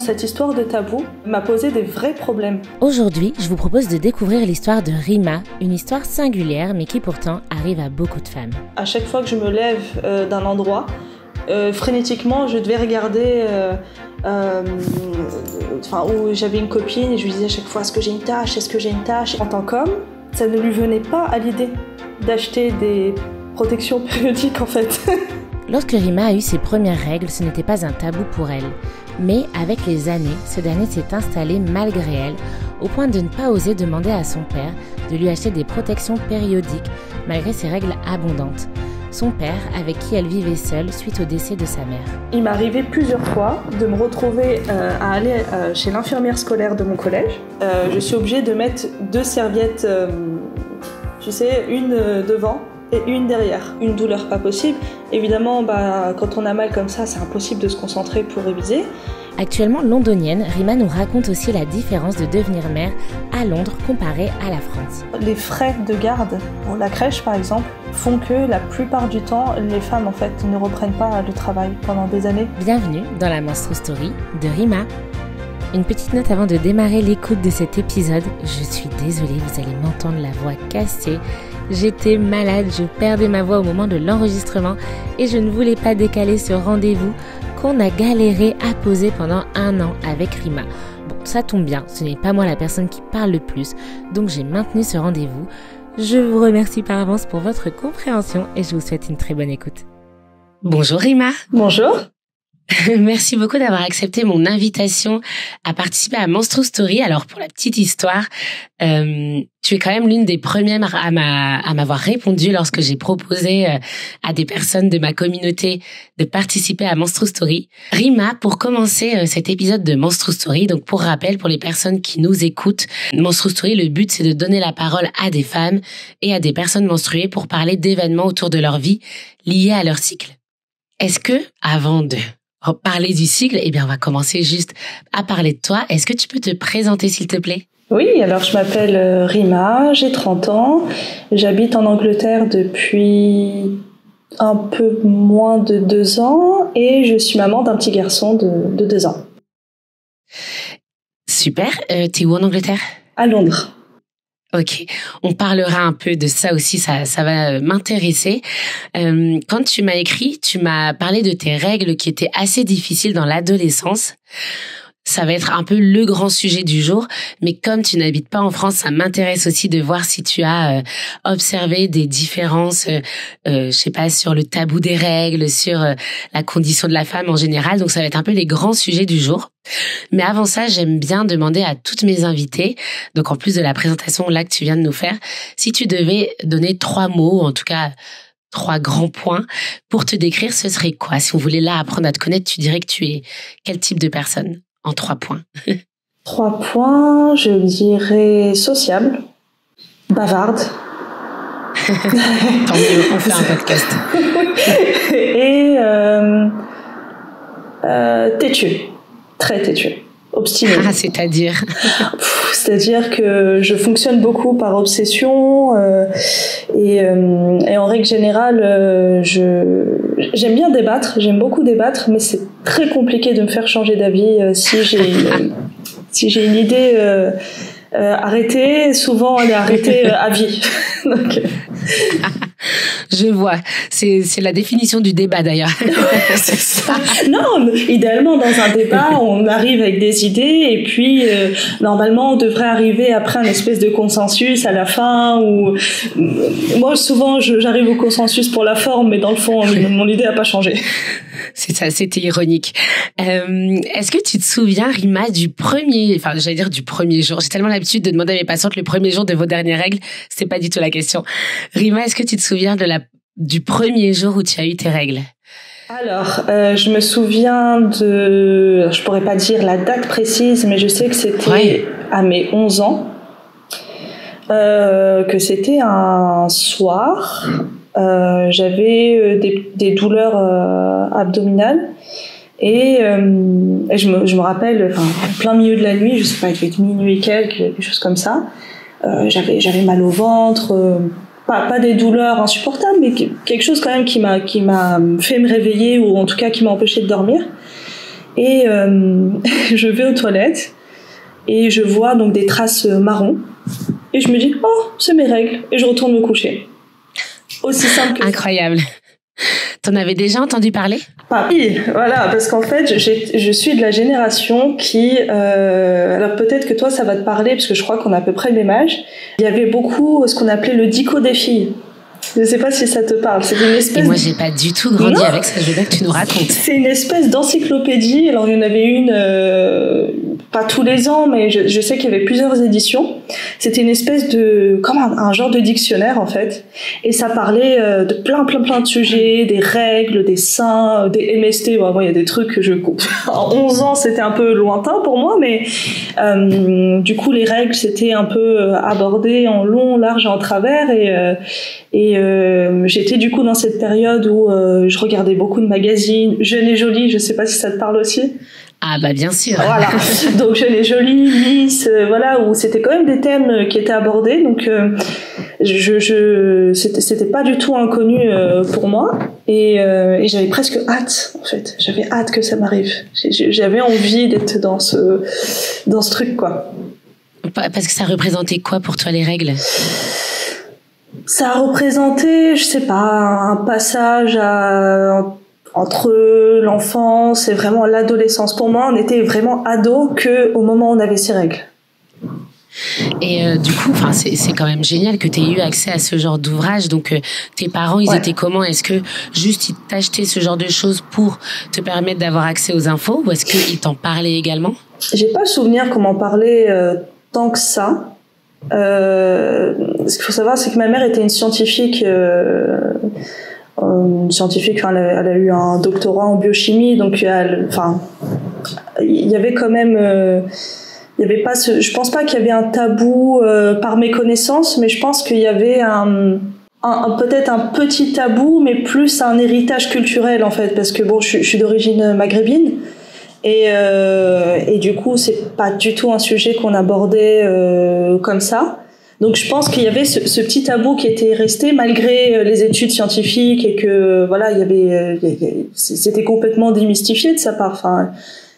Cette histoire de tabou m'a posé des vrais problèmes. Aujourd'hui, je vous propose de découvrir l'histoire de Rima, une histoire singulière mais qui pourtant arrive à beaucoup de femmes. À chaque fois que je me lève d'un endroit, frénétiquement, je devais regarder où j'avais une copine et je lui disais à chaque fois « Est-ce que j'ai une tache ? Est-ce que j'ai une tache ?» En tant qu'homme, ça ne lui venait pas à l'idée d'acheter des protections périodiques en fait. Lorsque Rima a eu ses premières règles, ce n'était pas un tabou pour elle. Mais avec les années, ce dernier s'est installé malgré elle, au point de ne pas oser demander à son père de lui acheter des protections périodiques, malgré ses règles abondantes. Son père, avec qui elle vivait seule suite au décès de sa mère. Il m'est arrivé plusieurs fois de me retrouver à aller chez l'infirmière scolaire de mon collège. Je suis obligée de mettre 2 serviettes, une devant et une derrière. Une douleur pas possible. Évidemment, quand on a mal comme ça, c'est impossible de se concentrer pour réviser. Actuellement londonienne, Rima nous raconte aussi la différence de devenir mère à Londres comparée à la France. Les frais de garde pour la crèche par exemple font que la plupart du temps, les femmes en fait ne reprennent pas le travail pendant des années. Bienvenue dans la Monstro Story de Rima. Une petite note avant de démarrer l'écoute de cet épisode. Je suis désolée, vous allez m'entendre la voix cassée. J'étais malade, je perdais ma voix au moment de l'enregistrement et je ne voulais pas décaler ce rendez-vous qu'on a galéré à poser pendant 1 an avec Rima. Bon, ça tombe bien, ce n'est pas moi la personne qui parle le plus, donc j'ai maintenu ce rendez-vous. Je vous remercie par avance pour votre compréhension et je vous souhaite une très bonne écoute. Bonjour Rima. Bonjour. Merci beaucoup d'avoir accepté mon invitation à participer à Monstro Story. Alors pour la petite histoire, tu es quand même l'une des premières à m'avoir répondu lorsque j'ai proposé à des personnes de ma communauté de participer à Monstro Story. Rima, pour commencer cet épisode de Monstro Story, donc pour rappel pour les personnes qui nous écoutent, Monstro Story, le but c'est de donner la parole à des femmes et à des personnes menstruées pour parler d'événements autour de leur vie liés à leur cycle. Est-ce que, avant de parler du cycle, on va commencer juste à parler de toi. Est-ce que tu peux te présenter, s'il te plaît ? Oui, alors je m'appelle Rima, j'ai 30 ans, j'habite en Angleterre depuis un peu moins de 2 ans et je suis maman d'un petit garçon de 2 ans. Super, t'es où en Angleterre ? À Londres. Ok, on parlera un peu de ça aussi, ça va m'intéresser. Quand tu m'as écrit, tu m'as parlé de tes règles qui étaient assez difficiles dans l'adolescence. Ça va être un peu le grand sujet du jour, mais comme tu n'habites pas en France, ça m'intéresse aussi de voir si tu as observé des différences, sur le tabou des règles, sur la condition de la femme en général. Donc ça va être un peu les grands sujets du jour. Mais avant ça, j'aime bien demander à toutes mes invitées, donc en plus de la présentation là que tu viens de nous faire, si tu devais donner 3 mots, en tout cas 3 grands points pour te décrire, ce serait quoi ? Si on voulait là apprendre à te connaître, tu dirais que tu es quel type de personne ? En 3 points. 3 points, je dirais sociable, bavarde. Tant mieux, on fait un podcast. Et têtu, très têtu, obstiné. Ah, c'est-à-dire C'est-à-dire que je fonctionne beaucoup par obsession et en règle générale, j'aime bien débattre, j'aime beaucoup débattre, mais c'est très compliqué de me faire changer d'avis si j'ai une idée arrêtée. Souvent, elle est arrêtée à vie. Donc, je vois. C'est la définition du débat d'ailleurs. C'est ça. Non, idéalement dans un débat, on arrive avec des idées et puis normalement on devrait arriver après un espèce de consensus à la fin. Ou moi souvent j'arrive au consensus pour la forme, mais dans le fond mon idée n'a pas changé. C'est ça, c'était ironique. Est-ce que tu te souviens, Rima, du premier jour? J'ai tellement l'habitude de demander à mes patientes le premier jour de vos dernières règles. C'est pas du tout la question. Rima, est-ce que tu te souviens du premier jour où tu as eu tes règles? Alors, je me souviens je pourrais pas dire la date précise, mais je sais que c'était à mes 11 ans, que c'était un soir. J'avais des douleurs abdominales et je me rappelle, en plein milieu de la nuit, je sais pas, il devait être minuit et quelque chose comme ça. J'avais mal au ventre, pas des douleurs insupportables, mais quelque chose quand même qui m'a fait me réveiller, ou en tout cas qui m'a empêché de dormir. Et je vais aux toilettes et je vois donc des traces marron. Et je me dis, oh, c'est mes règles. Et je retourne me coucher. Aussi simple que Incroyable. T'en avais déjà entendu parler? Oui, voilà, parce qu'en fait, je suis de la génération qui... alors peut-être que toi, ça va te parler, parce que je crois qu'on a à peu près le même âge. Il y avait beaucoup ce qu'on appelait le dico des filles. Je ne sais pas si ça te parle. C'est une espèce... Et moi, j'ai pas du tout grandi avec ça. Je veux bien que tu nous racontes. C'est une espèce d'encyclopédie. Alors, il y en avait une... pas tous les ans, mais je sais qu'il y avait plusieurs éditions. C'était une espèce de... comme un genre de dictionnaire, en fait. Et ça parlait de plein de sujets, des règles, des seins, des MST. Bon, il y a des trucs que je... En 11 ans, c'était un peu lointain pour moi, mais du coup, les règles, c'était un peu abordé en long, large et en travers. Et j'étais du coup dans cette période où je regardais beaucoup de magazines. Jeune et Jolie, je sais pas si ça te parle aussi. Ah bah bien sûr. Voilà. Donc Jeune et Jolie, Miss, voilà, où c'était quand même des thèmes qui étaient abordés. Donc c'était pas du tout inconnu pour moi. Et j'avais presque hâte, en fait. J'avais hâte que ça m'arrive. J'avais envie d'être dans ce truc, quoi. Parce que ça représentait quoi pour toi, les règles? Ça a représenté, je sais pas, un passage entre l'enfance et vraiment l'adolescence. Pour moi, on était vraiment ado qu'au moment où on avait ces règles. Et du coup, c'est quand même génial que tu aies eu accès à ce genre d'ouvrage. Donc, tes parents, ils étaient comment? Est-ce que juste ils t'achetaient ce genre de choses pour te permettre d'avoir accès aux infos, ou est-ce qu'ils t'en parlaient également? J'ai pas le souvenir qu'on m'en parlait tant que ça. Ce qu'il faut savoir, c'est que ma mère était une scientifique. Elle a eu un doctorat en biochimie, donc il y avait quand même, il y avait pas je pense pas qu'il y avait un tabou par mes connaissances, mais je pense qu'il y avait peut-être un petit tabou, mais plus un héritage culturel en fait, parce que bon, je suis d'origine maghrébine. Et du coup, c'est pas du tout un sujet qu'on abordait comme ça. Donc, je pense qu'il y avait ce petit tabou qui était resté malgré les études scientifiques et que voilà, c'était complètement démystifié de sa part. Enfin,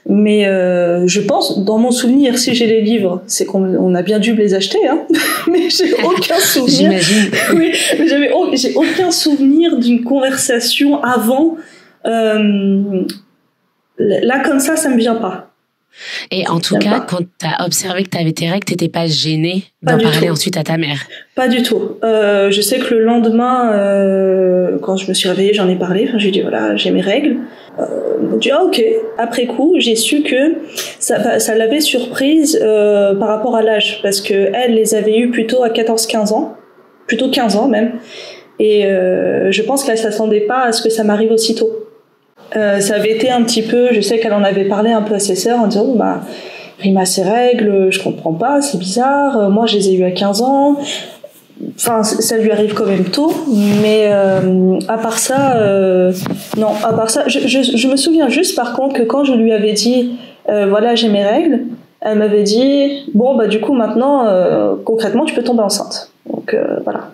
mais je pense, dans mon souvenir, si j'ai les livres, c'est qu'on a bien dû me les acheter, hein. Mais j'ai aucun souvenir. J'imagine. Oui, mais j'ai aucun souvenir d'une conversation avant. Là, comme ça me vient pas. Et en tout cas, quand t'as observé que t'avais tes règles, t'étais pas gênée d'en parler ensuite à ta mère? Pas du tout. Je sais que le lendemain, quand je me suis réveillée, j'en ai parlé. Enfin, j'ai dit voilà, j'ai mes règles. Elle m'a dit ah ok. Après coup, j'ai su que ça l'avait surprise par rapport à l'âge, parce que elle les avait eues plutôt à 14-15 ans, plutôt 15 ans même. Et je pense qu'elle s'attendait pas à ce que ça m'arrive aussitôt. Ça avait été un petit peu, je sais qu'elle en avait parlé un peu à ses sœurs en disant Rima, ses règles, je comprends pas, c'est bizarre, moi je les ai eues à 15 ans, enfin ça lui arrive quand même tôt, mais à part ça non, à part ça je me souviens juste par contre que quand je lui avais dit voilà, j'ai mes règles, elle m'avait dit bon bah du coup maintenant concrètement tu peux tomber enceinte, donc voilà.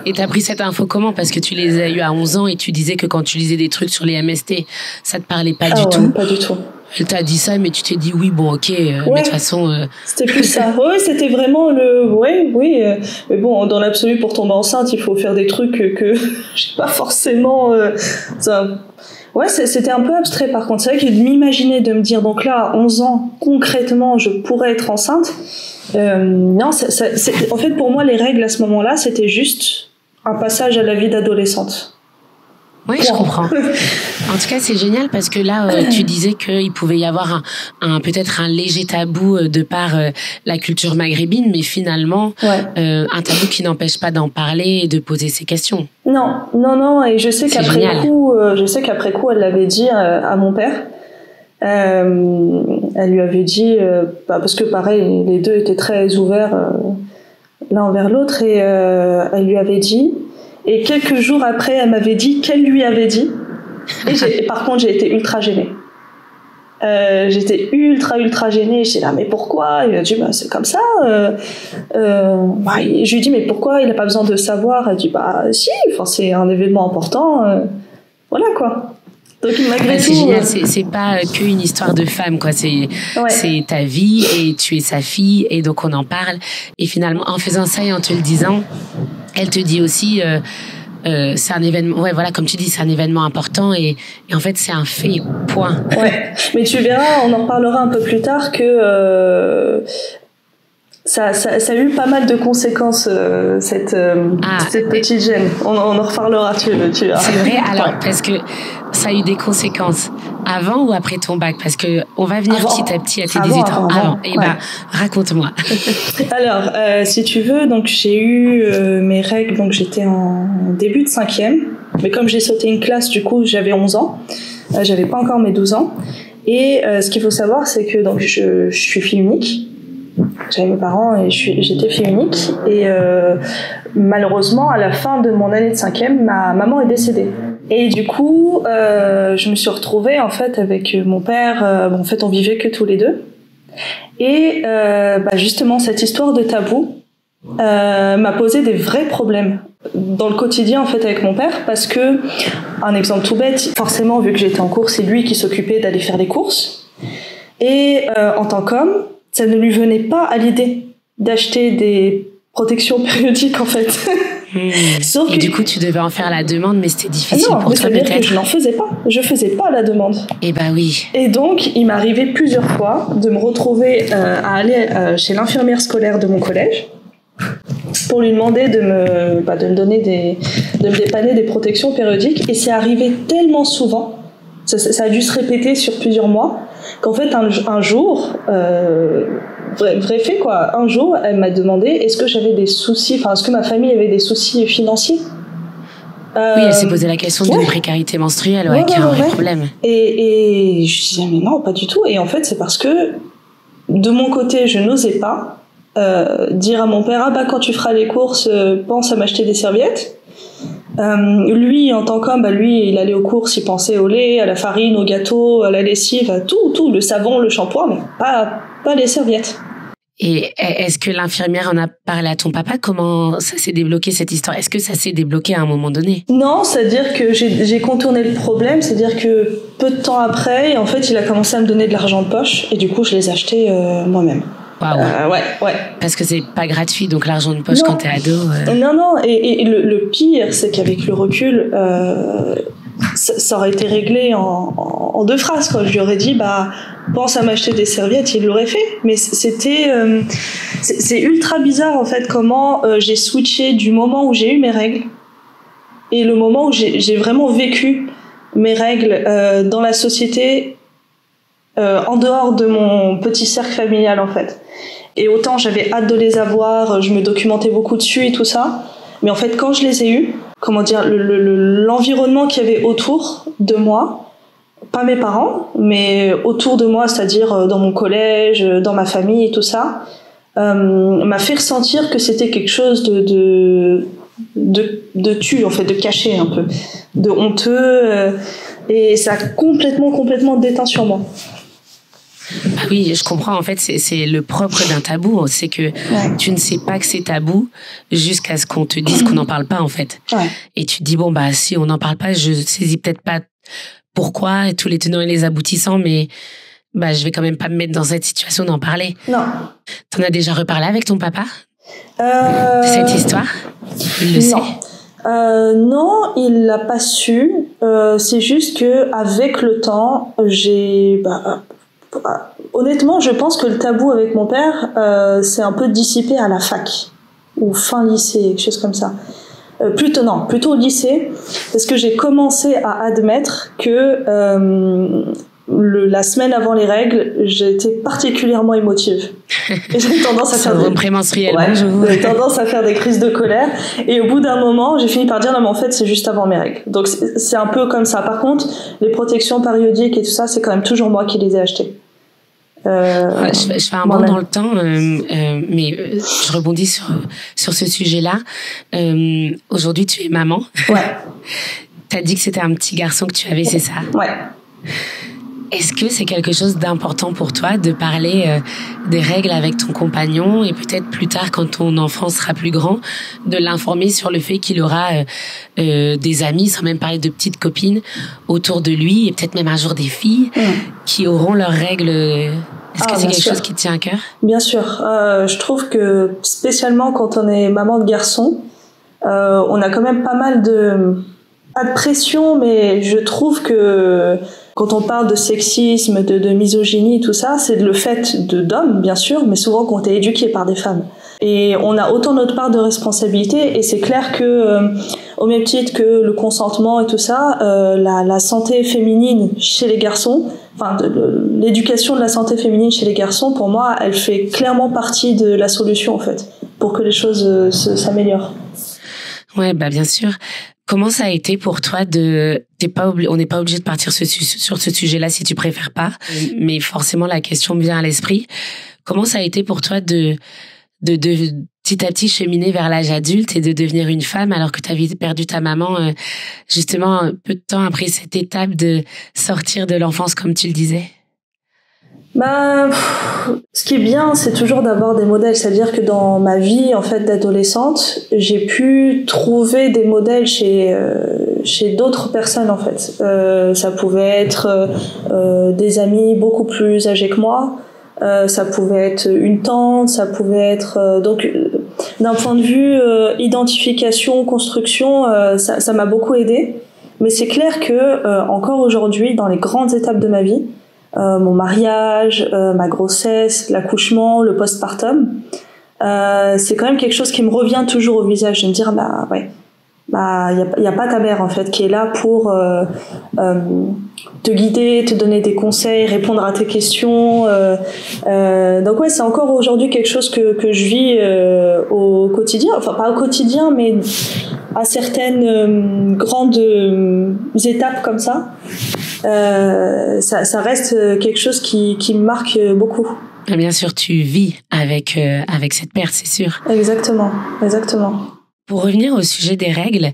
Et t'as pris cette info comment? Parce que tu les as eues à 11 ans et tu disais que quand tu lisais des trucs sur les MST, ça te parlait pas du tout. Pas du tout. Elle t'a dit ça, mais tu t'es dit oui, bon, ok, mais de toute façon... C'était plus ça. Oui, c'était vraiment mais bon, dans l'absolu, pour tomber enceinte, il faut faire des trucs que j'ai pas forcément... Ouais, c'était un peu abstrait par contre. C'est vrai que de m'imaginer, de me dire, donc là, à 11 ans, concrètement, je pourrais être enceinte... non, en fait, pour moi, les règles à ce moment-là, c'était juste un passage à la vie d'adolescente. Oui, je comprends. En tout cas, c'est génial parce que là, tu disais qu'il pouvait y avoir peut-être un léger tabou de par la culture maghrébine, mais finalement, un tabou qui n'empêche pas d'en parler et de poser ses questions. Non, et je sais qu'après coup, elle l'avait dit à mon père. Elle lui avait dit parce que pareil, les deux étaient très ouverts l'un envers l'autre, et elle lui avait dit, et quelques jours après elle m'avait dit qu'elle lui avait dit, et par contre j'ai été ultra gênée. J'étais ultra gênée. J'ai dit mais pourquoi? Il m'a dit c'est comme ça. Je lui ai dit mais pourquoi il n'a pas besoin de savoir? Elle dit si, c'est un événement important, voilà quoi. Donc malgré tout, c'est génial, c'est pas qu'une histoire de femme, quoi. C'est ta vie et tu es sa fille et donc on en parle. Et finalement, en faisant ça et en te le disant, elle te dit aussi, c'est un événement. Ouais, voilà, comme tu dis, c'est un événement important et en fait c'est un fait. Point. Ouais. Mais tu verras, on en reparlera un peu plus tard que. Ça a eu pas mal de conséquences, cette petite gêne. On en reparlera, tu verras. C'est vrai, alors, parce que ça a eu des conséquences avant ou après ton bac? Parce que on va venir petit à petit à tes 18 ans. Avant. Et raconte-moi. Alors, si tu veux, donc j'ai eu mes règles, donc j'étais en début de 5e. Mais comme j'ai sauté une classe, du coup, j'avais 11 ans. J'avais pas encore mes 12 ans. Et ce qu'il faut savoir, c'est que donc je suis fille unique. J'avais mes parents et j'étais fille unique et malheureusement à la fin de mon année de 5e, ma maman est décédée et du coup je me suis retrouvée en fait avec mon père. En fait on vivait que tous les deux et justement cette histoire de tabou m'a posé des vrais problèmes dans le quotidien en fait avec mon père, parce que un exemple tout bête, forcément vu que j'étais en cours, c'est lui qui s'occupait d'aller faire les courses et en tant qu'homme ça ne lui venait pas à l'idée d'acheter des protections périodiques, en fait. Sauf que... du coup, tu devais en faire la demande, mais c'était difficile pour toi, peut-être. Que je n'en faisais pas. Je faisais pas la demande. Eh ben oui. Et donc, il m'est arrivé plusieurs fois de me retrouver à aller chez l'infirmière scolaire de mon collège pour lui demander de me donner de me dépanner des protections périodiques. Et c'est arrivé tellement souvent, ça a dû se répéter sur plusieurs mois, qu'en fait un jour, vrai fait quoi, un jour elle m'a demandé est-ce que j'avais des soucis, est-ce que ma famille avait des soucis financiers. Oui, elle s'est posé la question d'une précarité menstruelle, qui est un vrai problème. Et je disais mais non, pas du tout. Et en fait c'est parce que de mon côté je n'osais pas dire à mon père quand tu feras les courses pense à m'acheter des serviettes. Lui en tant qu'homme, lui il allait aux courses, il pensait au lait, à la farine, au gâteau, à la lessive, à tout, le savon, le shampoing, mais pas les serviettes. Et est-ce que l'infirmière en a parlé à ton papa? Comment ça s'est débloqué cette histoire? Est-ce que ça s'est débloqué à un moment donné? Non, c'est-à-dire que j'ai contourné le problème, c'est-à-dire que peu de temps après, en fait il a commencé à me donner de l'argent de poche et du coup je les achetais moi-même. Wow. Ouais. Parce que c'est pas gratuit, donc l'argent de poche quand t'es ado. Non. Et le pire, c'est qu'avec le recul, ça aurait été réglé en 2 phrases, quoi. Je lui aurais dit, pense à m'acheter des serviettes, il l'aurait fait. Mais c'est ultra bizarre, en fait, comment j'ai switché du moment où j'ai eu mes règles et le moment où j'ai vraiment vécu mes règles dans la société, en dehors de mon petit cercle familial, en fait. Et autant j'avais hâte de les avoir, je me documentais beaucoup dessus et tout ça, mais en fait quand je les ai eus, l'environnement qu'il y avait autour de moi, pas mes parents, mais autour de moi, c'est-à-dire dans mon collège, dans ma famille et tout ça, m'a fait ressentir que c'était quelque chose de tu, en fait, de caché un peu, de honteux, et ça a complètement déteint sur moi. Ah oui, je comprends. En fait, c'est le propre d'un tabou. C'est que tu ne sais pas que c'est tabou jusqu'à ce qu'on te dise qu'on n'en parle pas, en fait. Ouais. Et tu te dis, si on n'en parle pas, je saisis peut-être pas pourquoi et tous les tenants et les aboutissants, mais je vais quand même pas me mettre dans cette situation d'en parler. Non. T'en as déjà reparlé avec ton papa? Cette histoire? Il le sait? Non, il l'a pas su. C'est juste que avec le temps, honnêtement, je pense que le tabou avec mon père s'est un peu dissipé à la fac ou fin lycée, quelque chose comme ça. Plutôt au lycée, parce que j'ai commencé à admettre que la semaine avant les règles, j'étais particulièrement émotive. Et j'ai tendance à faire j'ai tendance à faire des crises de colère. Et au bout d'un moment, j'ai fini par dire non mais en fait c'est juste avant mes règles. Donc c'est un peu comme ça. Par contre, les protections périodiques et tout ça, c'est quand même toujours moi qui les ai achetées. Je fais un bond dans le temps, mais je rebondis sur ce sujet-là. Aujourd'hui, tu es maman. Ouais. T'as dit que c'était un petit garçon que tu avais, c'est ça? Ouais. Est-ce que c'est quelque chose d'important pour toi de parler des règles avec ton compagnon et peut-être plus tard, quand ton enfant sera plus grand, de l'informer sur le fait qu'il aura des amis, sans même parler de petites copines, autour de lui et peut-être même un jour des filles qui auront leurs règles? Est-ce que c'est quelque chose qui te tient à cœur? Bien sûr. Je trouve que spécialement quand on est maman de garçon, on a quand même pas mal pas de pression, mais je trouve que quand on parle de sexisme, de misogynie, tout ça, c'est le fait d'hommes, bien sûr, mais souvent qu'on est éduqué par des femmes. Et on a autant notre part de responsabilité, et c'est clair que, au même titre que le consentement et tout ça, la santé féminine chez les garçons, enfin, l'éducation de la santé féminine chez les garçons, pour moi, elle fait clairement partie de la solution, en fait, pour que les choses s'améliorent. Ouais, bah, bien sûr. Comment ça a été pour toi on n'est pas obligé de partir sur ce sujet-là si tu préfères pas, mais forcément la question me vient à l'esprit. Comment ça a été pour toi de petit à petit cheminer vers l'âge adulte et de devenir une femme alors que tu avais perdu ta maman justement un peu de temps après cette étape de sortir de l'enfance comme tu le disais? Bah, ce qui est bien, c'est toujours d'avoir des modèles. C'est-à-dire que dans ma vie, en fait, d'adolescente, j'ai pu trouver des modèles chez d'autres personnes, en fait. Ça pouvait être des amis beaucoup plus âgés que moi. Ça pouvait être une tante. Ça pouvait être donc d'un point de vue identification, construction, ça m'a beaucoup aidée. Mais c'est clair que encore aujourd'hui, dans les grandes étapes de ma vie, mon mariage, ma grossesse, l'accouchement, le postpartum, c'est quand même quelque chose qui me revient toujours au visage, de me dire bah ouais, bah y a pas ta mère en fait qui est là pour te guider, te donner des conseils, répondre à tes questions. Donc ouais, c'est encore aujourd'hui quelque chose que je vis au quotidien, enfin pas au quotidien, mais à certaines grandes étapes comme ça. Ça reste quelque chose qui me marque beaucoup. Bien sûr, tu vis avec cette perte, c'est sûr. Exactement. Pour revenir au sujet des règles,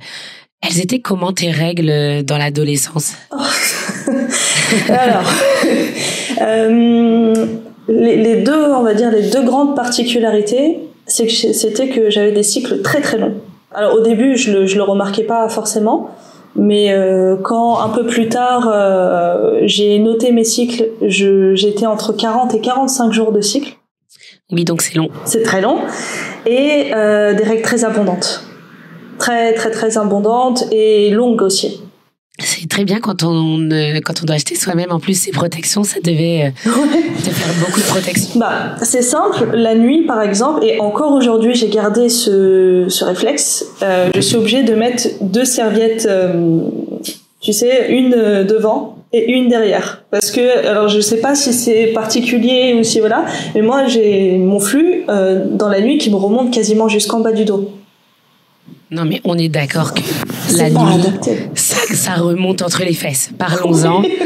elles étaient comment tes règles dans l'adolescence? Alors, les deux grandes particularités, c'était que j'avais des cycles très très longs. Alors au début, je le remarquais pas forcément. Mais quand un peu plus tard j'ai noté mes cycles, j'étais entre 40 et 45 jours de cycle. Oui, donc c'est long. C'est très long. Et des règles très abondantes. Très très très abondantes et longues aussi. C'est très bien quand on doit acheter soi-même en plus ses protections, ça devait te faire beaucoup de protections. Bah, c'est simple, la nuit par exemple, et encore aujourd'hui j'ai gardé ce réflexe, je suis obligée de mettre 2 serviettes, tu sais, une devant et une derrière. Parce que, alors je sais pas si c'est particulier ou si voilà, mais moi j'ai mon flux dans la nuit qui me remonte quasiment jusqu'en bas du dos. Non, mais on est d'accord que la nuit, ça remonte entre les fesses. Parlons-en. Oui,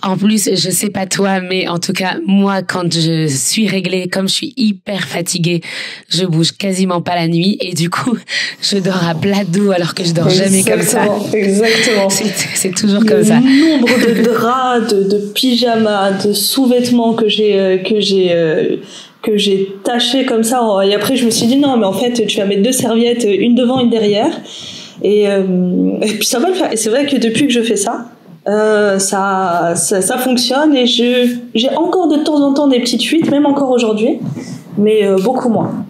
en plus, je sais pas toi, mais en tout cas, moi, quand je suis réglée, comme je suis hyper fatiguée, je bouge quasiment pas la nuit et du coup, je dors à plat dos alors que je dors jamais comme ça. Exactement. C'est toujours comme ça. Le nombre de draps, de pyjamas, de sous-vêtements que j'ai taché comme ça, et après je me suis dit non mais en fait tu vas mettre 2 serviettes, une devant une derrière, et puis ça va le faire. Et c'est vrai que depuis que je fais ça, ça fonctionne, et j'ai encore de temps en temps des petites fuites, même encore aujourd'hui, mais beaucoup moins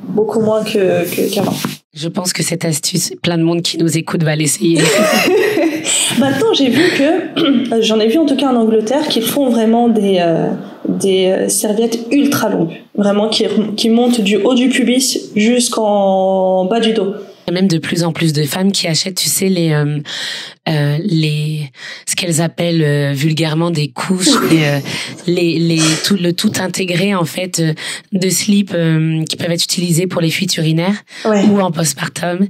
qu'avant. Je pense que cette astuce, plein de monde qui nous écoute va l'essayer. Maintenant, j'ai vu que, j'en ai vu en tout cas en Angleterre, qu'ils font vraiment des serviettes ultra longues, vraiment qui montent du haut du pubis jusqu'en bas du dos. Il y a même de plus en plus de femmes qui achètent, tu sais, ce qu'elles appellent vulgairement des couches, le tout intégré en fait de slips qui peuvent être utilisés pour les fuites urinaires ou en postpartum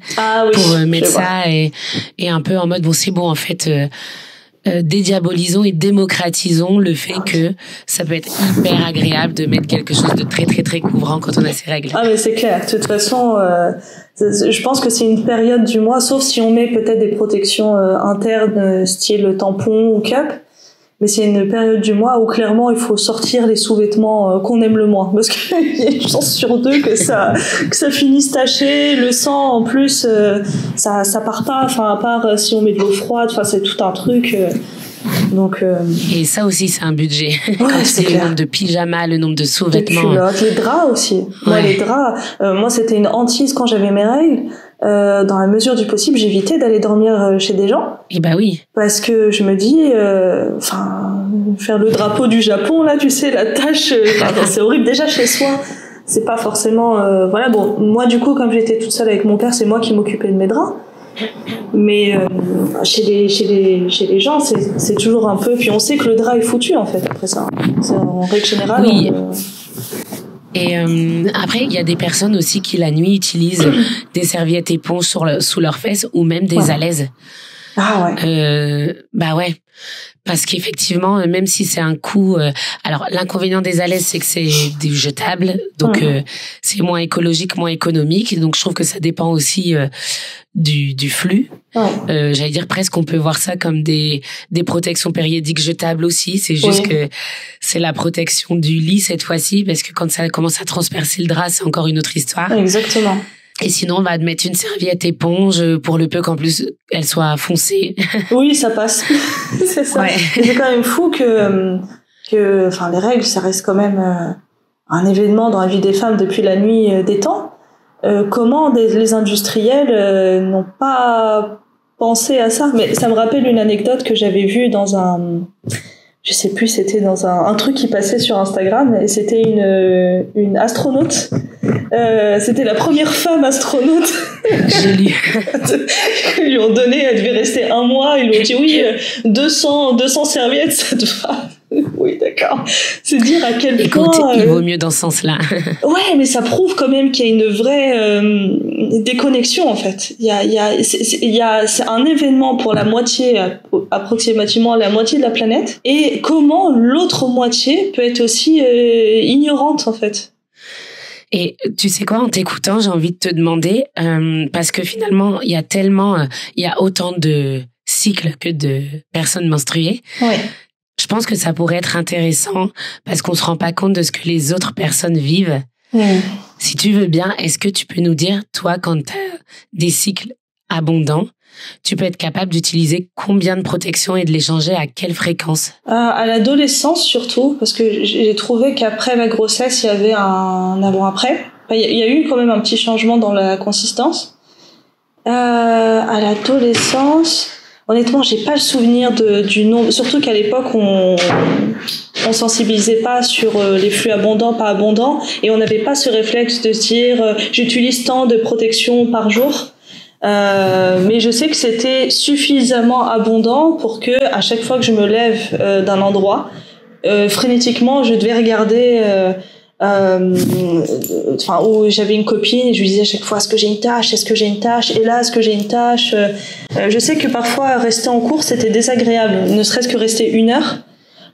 pour mettre ça et un peu en mode bon c'est bon en fait. Dédiabolisons et démocratisons le fait que ça peut être hyper agréable de mettre quelque chose de très très très couvrant quand on a ses règles. Ah mais c'est clair, de toute façon je pense que c'est une période du mois, sauf si on met peut-être des protections internes style tampon ou cup, mais c'est une période du mois où clairement il faut sortir les sous-vêtements qu'on aime le moins, parce qu'il y a une chance sur deux que ça finisse taché, le sang en plus ça part pas, enfin à part si on met de l'eau froide, enfin c'est tout un truc. Donc et ça aussi c'est un budget. Ouais, quand c'est le nombre de pyjamas, le nombre de sous-vêtements, les culottes, les draps aussi. Moi les draps, moi c'était une hantise quand j'avais mes règles. Dans la mesure du possible, j'évitais d'aller dormir chez des gens. Et bah oui. Parce que je me dis, faire le drapeau du Japon là, tu sais, la tâche, c'est horrible déjà chez soi. C'est pas forcément, voilà. Bon, moi du coup, comme j'étais toute seule avec mon père, c'est moi qui m'occupais de mes draps. Mais chez les gens, c'est toujours un peu. Puis on sait que le drap est foutu en fait après ça. C'est en règle générale. Oui. Et après, il y a des personnes aussi qui la nuit utilisent des serviettes éponges sous leurs fesses ou même des alaises. Ah ouais. Bah ouais. Parce qu'effectivement, même si c'est un coût... alors, l'inconvénient des alaises, c'est que c'est du jetable. Donc, c'est moins écologique, moins économique. Donc, je trouve que ça dépend aussi du flux. J'allais dire presque on peut voir ça comme des protections périodiques jetables aussi. C'est juste que c'est la protection du lit cette fois-ci. Parce que quand ça commence à transpercer le drap, c'est encore une autre histoire. Exactement. Et sinon, on va te mettre une serviette éponge pour le peu qu'en plus elle soit foncée. Oui, ça passe. C'est ça. Ouais. C'est quand même fou que, les règles, ça reste quand même un événement dans la vie des femmes depuis la nuit des temps. Comment les industriels n'ont pas pensé à ça? Mais ça me rappelle une anecdote que j'avais vue dans je sais plus, c'était dans un truc qui passait sur Instagram, et c'était une astronaute. C'était la première femme astronaute. J'ai lu. Ils lui ont donné, elle devait rester 1 mois, ils lui ont dit oui, 200 serviettes, ça te va. Oui, d'accord. C'est dire à quel point... Écoute, il vaut mieux dans ce sens-là. Ouais, mais ça prouve quand même qu'il y a une vraie déconnexion, en fait. C'est un événement pour la moitié, approximativement la moitié de la planète. Et comment l'autre moitié peut être aussi ignorante, en fait. Et tu sais quoi, en t'écoutant, j'ai envie de te demander, parce que finalement, il y a autant de cycles que de personnes menstruées. Ouais. Je pense que ça pourrait être intéressant parce qu'on se rend pas compte de ce que les autres personnes vivent. Si tu veux bien, est-ce que tu peux nous dire, toi, quand tu as des cycles abondants, tu peux être capable d'utiliser combien de protections et de les changer à quelle fréquence? À l'adolescence surtout, parce que j'ai trouvé qu'après la grossesse, il y avait un avant-après. Il y a eu quand même un petit changement dans la consistance. À l'adolescence... Honnêtement, j'ai pas le souvenir du nombre, surtout qu'à l'époque on sensibilisait pas sur les flux abondants, pas abondants, et on n'avait pas ce réflexe de se dire j'utilise tant de protection par jour. Mais je sais que c'était suffisamment abondant pour que à chaque fois que je me lève d'un endroit, frénétiquement, je devais regarder. Où j'avais une copine et je lui disais à chaque fois est-ce que j'ai une tache, et là est-ce que j'ai une tache. Je sais que parfois rester en cours c'était désagréable, ne serait-ce que rester 1 heure,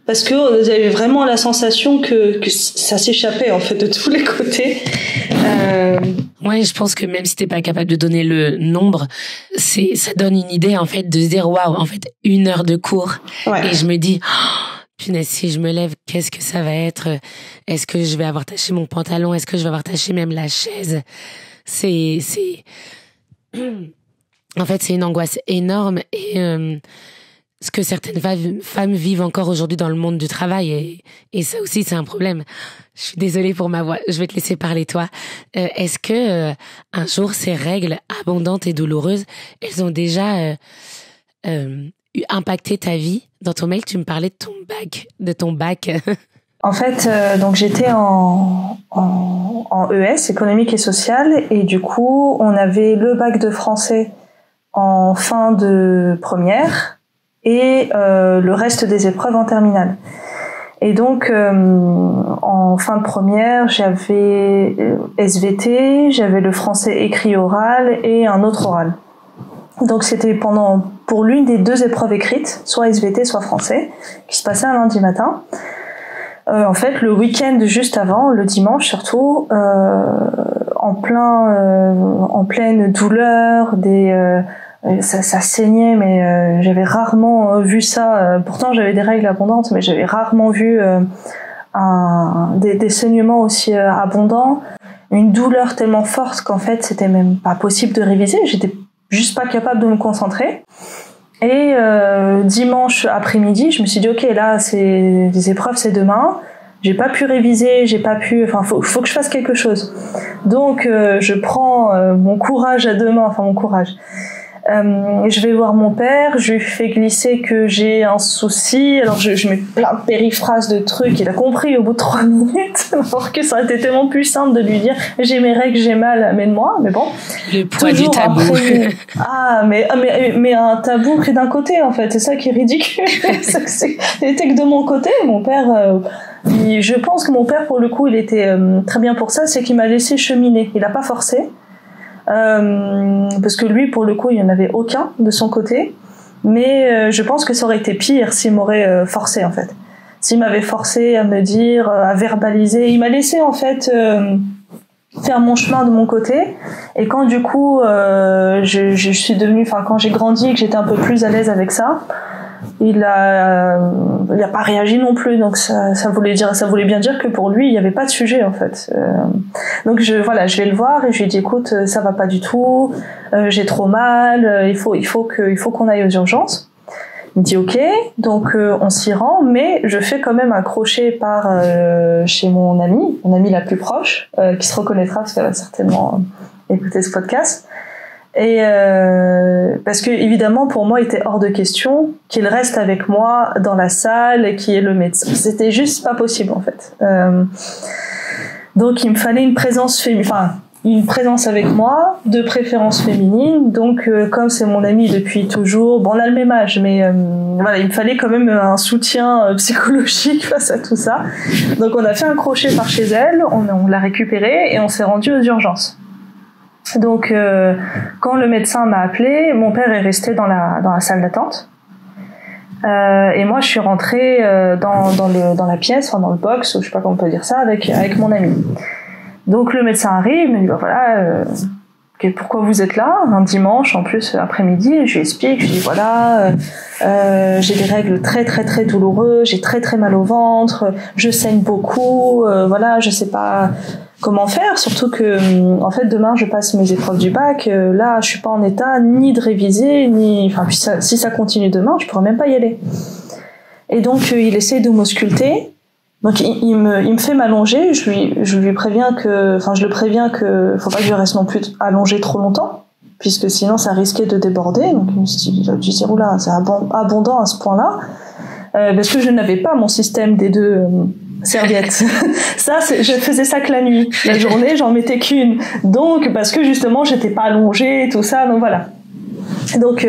parce que j'avais vraiment la sensation que ça s'échappait en fait de tous les côtés. Ouais, je pense que même si t'es pas capable de donner le nombre, ça donne une idée en fait de se dire waouh, en fait 1 heure de cours. Et je me dis punaise, si je me lève, qu'est-ce que ça va être? Est-ce que je vais avoir taché mon pantalon? Est-ce que je vais avoir taché même la chaise? En fait, c'est une angoisse énorme et ce que certaines femmes vivent encore aujourd'hui dans le monde du travail et ça aussi, c'est un problème. Je suis désolée pour ma voix. Je vais te laisser parler toi. Est-ce que un jour, ces règles abondantes et douloureuses, elles ont déjà impacté ta vie? Dans ton mail, tu me parlais de ton bac. En fait, donc j'étais en ES, économique et sociale, et du coup, on avait le bac de français en fin de première et le reste des épreuves en terminale. Et donc, en fin de première, j'avais SVT, j'avais le français écrit oral et un autre oral. Donc c'était pour l'une des 2 épreuves écrites, soit SVT, soit français, qui se passait un lundi matin. En fait, le week-end juste avant, le dimanche surtout, en pleine douleur, Ça saignait, mais j'avais rarement vu ça. Pourtant, j'avais des règles abondantes, mais j'avais rarement vu des saignements aussi abondants. Une douleur tellement forte qu'en fait, c'était même pas possible de réviser. J'étais juste pas capable de me concentrer. Et dimanche après-midi, je me suis dit, ok, là, les épreuves, c'est demain. J'ai pas pu réviser, enfin, faut que je fasse quelque chose. Donc, je prends mon courage à deux mains, enfin, mon courage. Je vais voir mon père, je lui fais glisser que j'ai un souci, alors je mets plein de périphrases de trucs, il a compris au bout de 3 minutes, alors que ça aurait été tellement plus simple de lui dire j'ai mes règles, j'ai mal, amène-moi, mais bon. Le poids du tabou. Mais un tabou qui est d'un côté, en fait, c'est ça qui est ridicule. Il était que de mon côté, mon père, je pense que mon père, pour le coup, il était très bien pour ça, c'est qu'il m'a laissé cheminer, il a pas forcé. Parce que lui, pour le coup, il n'y en avait aucun de son côté, mais je pense que ça aurait été pire s'il m'aurait forcé, en fait. S'il m'avait forcé à me dire, à verbaliser, il m'a laissé en fait faire mon chemin de mon côté, et quand du coup je suis devenue, enfin quand j'ai grandi et que j'étais un peu plus à l'aise avec ça, il a pas réagi non plus, donc ça voulait bien dire que pour lui il n'y avait pas de sujet en fait. Donc je vais le voir et je lui dis écoute, ça va pas du tout, j'ai trop mal, il faut qu'on aille aux urgences. Il me dit ok, donc on s'y rend, mais je fais quand même un crochet par chez mon amie la plus proche, qui se reconnaîtra parce qu'elle va certainement écouter ce podcast. Et parce que évidemment pour moi il était hors de question qu'il reste avec moi dans la salle et qu'il y ait le médecin, c'était juste pas possible en fait. Donc il me fallait une présence une présence avec moi, de préférence féminine. Donc comme c'est mon amie depuis toujours, bon on a le même âge, mais voilà, il me fallait quand même un soutien psychologique face à tout ça. Donc on a fait un crochet par chez elle, on l'a récupérée et on s'est rendu aux urgences. Donc quand le médecin m'a appelé, mon père est resté dans la salle d'attente. Et moi je suis rentrée dans la pièce, enfin dans le box, ou je sais pas comment on peut dire ça, avec mon ami. Donc le médecin arrive, me dit bah voilà, pourquoi vous êtes là un dimanche en plus après-midi, et je lui explique, je lui dis voilà, j'ai des règles très très très douloureuses, j'ai très très mal au ventre, je saigne beaucoup, voilà, je sais pas comment faire, surtout que en fait demain je passe mes épreuves du bac, là je suis pas en état ni de réviser puis si ça continue demain je pourrais même pas y aller. Et donc il essaie de m'ausculter, donc il me fait m'allonger, je le préviens que faut pas que je reste non plus allongé trop longtemps puisque sinon ça risquait de déborder. Donc je me dis oula, c'est abondant à ce point-là, parce que je n'avais pas mon système des deux serviettes. Je faisais ça que la nuit. La journée, j'en mettais qu'une. Donc, parce que justement, j'étais pas allongée et tout ça, donc voilà. Donc,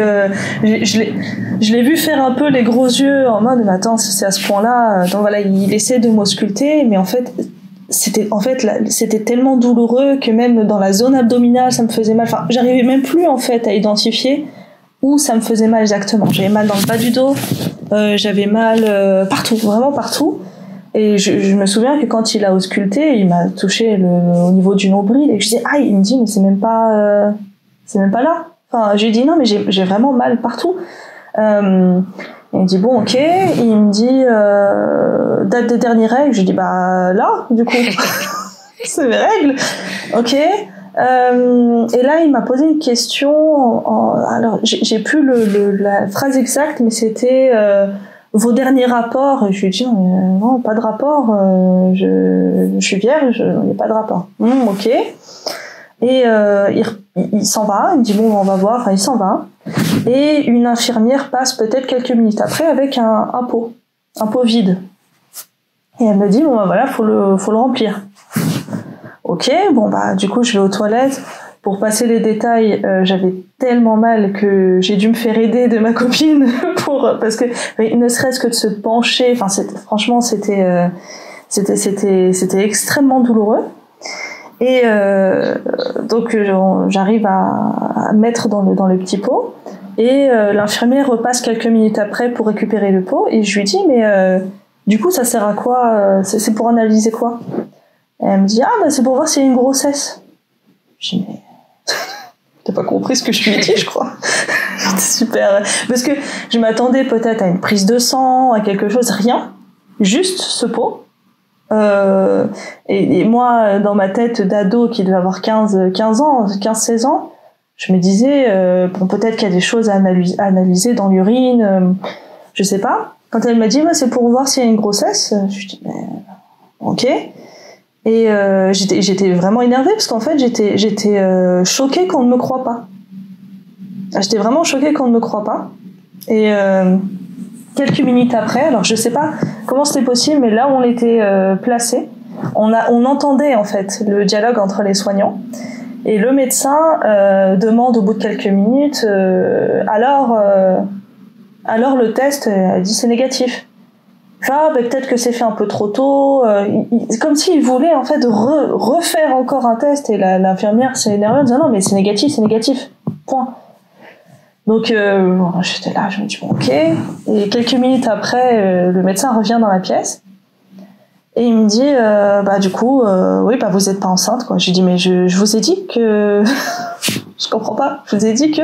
je l'ai vu faire un peu les gros yeux en mode, mais attends, c'est à ce point-là. Donc voilà, il essaie de m'ausculter, mais en fait, c'était tellement douloureux que même dans la zone abdominale, ça me faisait mal. Enfin, j'arrivais même plus, en fait, à identifier où ça me faisait mal exactement. J'avais mal dans le bas du dos, j'avais mal partout, vraiment partout. Et je me souviens que quand il a ausculté, il m'a touché au niveau du nombril et que je disais aïe, il me dit mais c'est même pas là. Enfin, j'ai dit non mais j'ai vraiment mal partout. Il me dit bon ok, il me dit date des dernières règles, je dis bah là du coup c'est mes règles, ok. Et là il m'a posé une question. Alors j'ai plus la phrase exacte, mais c'était vos derniers rapports. Je lui ai dit non, pas de rapport, je suis vierge, il n'y a pas de rapport. Ok. Et il s'en va, il me dit bon on va voir, enfin il s'en va, et une infirmière passe peut-être quelques minutes après avec un pot vide, et elle me dit bon bah voilà, faut le remplir. Ok, bon bah du coup je vais aux toilettes. Pour passer les détails, j'avais tellement mal que j'ai dû me faire aider de ma copine parce que ne serait-ce que de se pencher, enfin franchement c'était extrêmement douloureux. Et donc j'arrive à mettre dans le petit pot, et l'infirmière repasse quelques minutes après pour récupérer le pot, et je lui dis mais du coup ça sert à quoi, c'est pour analyser quoi? Et elle me dit bah c'est pour voir s'il y a une grossesse. Je dis mais t'as pas compris ce que je lui ai dit, je crois. Super. Parce que je m'attendais peut-être à une prise de sang, à quelque chose, rien. Juste ce pot. Et moi, dans ma tête d'ado qui devait avoir 15-16 ans, je me disais, bon, peut-être qu'il y a des choses à analyser dans l'urine, je sais pas. Quand elle m'a dit, c'est pour voir s'il y a une grossesse, je dis, ok. Et j'étais vraiment énervée parce qu'en fait, j'étais choquée qu'on ne me croie pas. J'étais vraiment choquée qu'on ne me croie pas. Et quelques minutes après, alors je sais pas comment c'était possible, mais là où on était placé, on entendait en fait le dialogue entre les soignants. Et le médecin demande au bout de quelques minutes, alors le test a dit c'est négatif. Enfin, peut-être que c'est fait un peu trop tôt. Comme s'il voulait en fait refaire encore un test. Et l'infirmière s'est énervée en disant non mais c'est négatif, point. Donc j'étais là, je me dis bon ok. Et quelques minutes après, le médecin revient dans la pièce et il me dit du coup oui vous êtes pas enceinte quoi. Je lui dis mais je vous ai dit que je comprends pas. Je vous ai dit que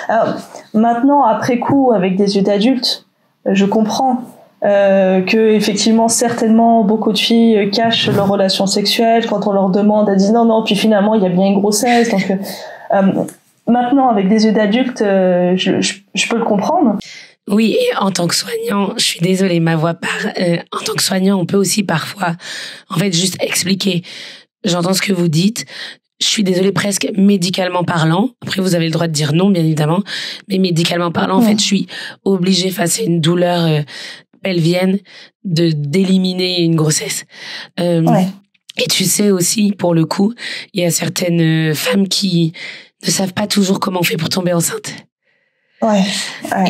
alors, maintenant après coup avec des yeux d'adulte, je comprends que effectivement certainement beaucoup de filles cachent leurs relations sexuelles quand on leur demande, elles disent non puis finalement il y a bien une grossesse donc maintenant, avec des yeux d'adulte, je peux le comprendre. Oui, et en tant que soignant, je suis désolée, ma voix part. En tant que soignant, on peut aussi parfois, en fait, juste expliquer. J'entends ce que vous dites. Je suis désolée, presque médicalement parlant. Après, vous avez le droit de dire non, bien évidemment. Mais médicalement parlant, en fait, je suis obligée, face à une douleur pelvienne, d'éliminer une grossesse. Et tu sais aussi, pour le coup, il y a certaines femmes qui ne savent pas toujours comment on fait pour tomber enceinte. Ouais.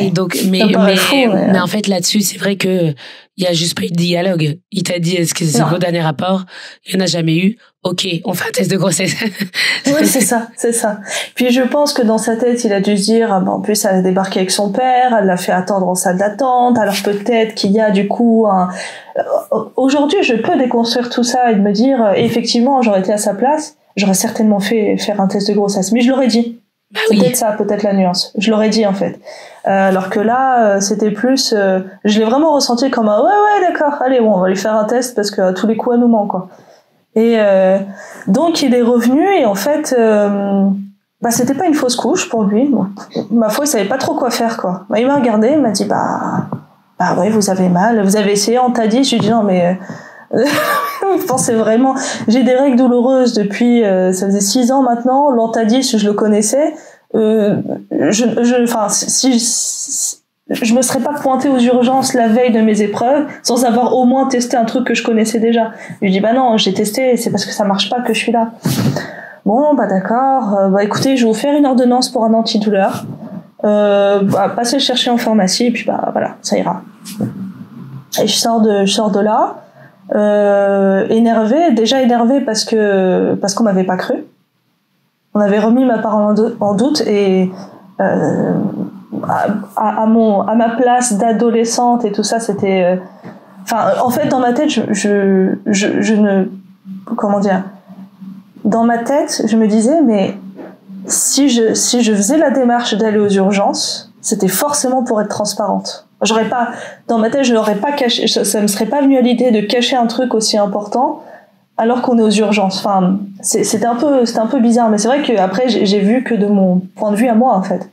Et donc, mais en fait, là-dessus, c'est vrai que il y a juste pas eu de dialogue. Il t'a dit, est-ce que c'est vos derniers rapports? Il n'y en a jamais eu. Ok, on fait un test de grossesse. Oui, c'est ça. Puis je pense que dans sa tête, il a dû se dire, en plus, elle a débarqué avec son père, elle l'a fait attendre en salle d'attente, alors peut-être qu'il y a du coup Aujourd'hui, je peux déconstruire tout ça et me dire, effectivement, j'aurais été à sa place, j'aurais certainement fait faire un test de grossesse. Mais je l'aurais dit. C'est peut-être ça, peut-être la nuance. Je l'aurais dit, en fait. Alors que là, c'était plus... je l'ai vraiment ressenti comme un « ouais, d'accord, allez, bon, on va lui faire un test parce que à tous les coups, elle nous ment, quoi. » Et donc, il est revenu et en fait... c'était pas une fausse couche pour lui. Bon, ma foi, il savait pas trop quoi faire, quoi. Il m'a regardé, il m'a dit « ouais, vous avez mal, vous avez essayé, on t'a dit. » Je lui ai dit « Non, mais... vous pensez vraiment... J'ai des règles douloureuses depuis... ça faisait 6 ans maintenant. L'antadis, je le connaissais. Je me serais pas pointée aux urgences la veille de mes épreuves sans avoir au moins testé un truc que je connaissais déjà. Je lui dis non, j'ai testé et c'est parce que ça marche pas que je suis là. Bon, d'accord. Écoutez, je vais vous faire une ordonnance pour un antidouleur. Passez le chercher en pharmacie et puis voilà, ça ira. Et je sors de là. Énervée parce qu'on m'avait pas cru. On avait remis ma parole en doute et à ma place d'adolescente et tout ça, c'était en fait dans ma tête je ne comment dire, dans ma tête je me disais mais si je faisais la démarche d'aller aux urgences, c'était forcément pour être transparente. Dans ma tête, je n'aurais pas caché, ça me serait pas venu à l'idée de cacher un truc aussi important alors qu'on est aux urgences. Enfin, c'était un peu bizarre, mais c'est vrai que après j'ai vu que de mon point de vue à moi en fait.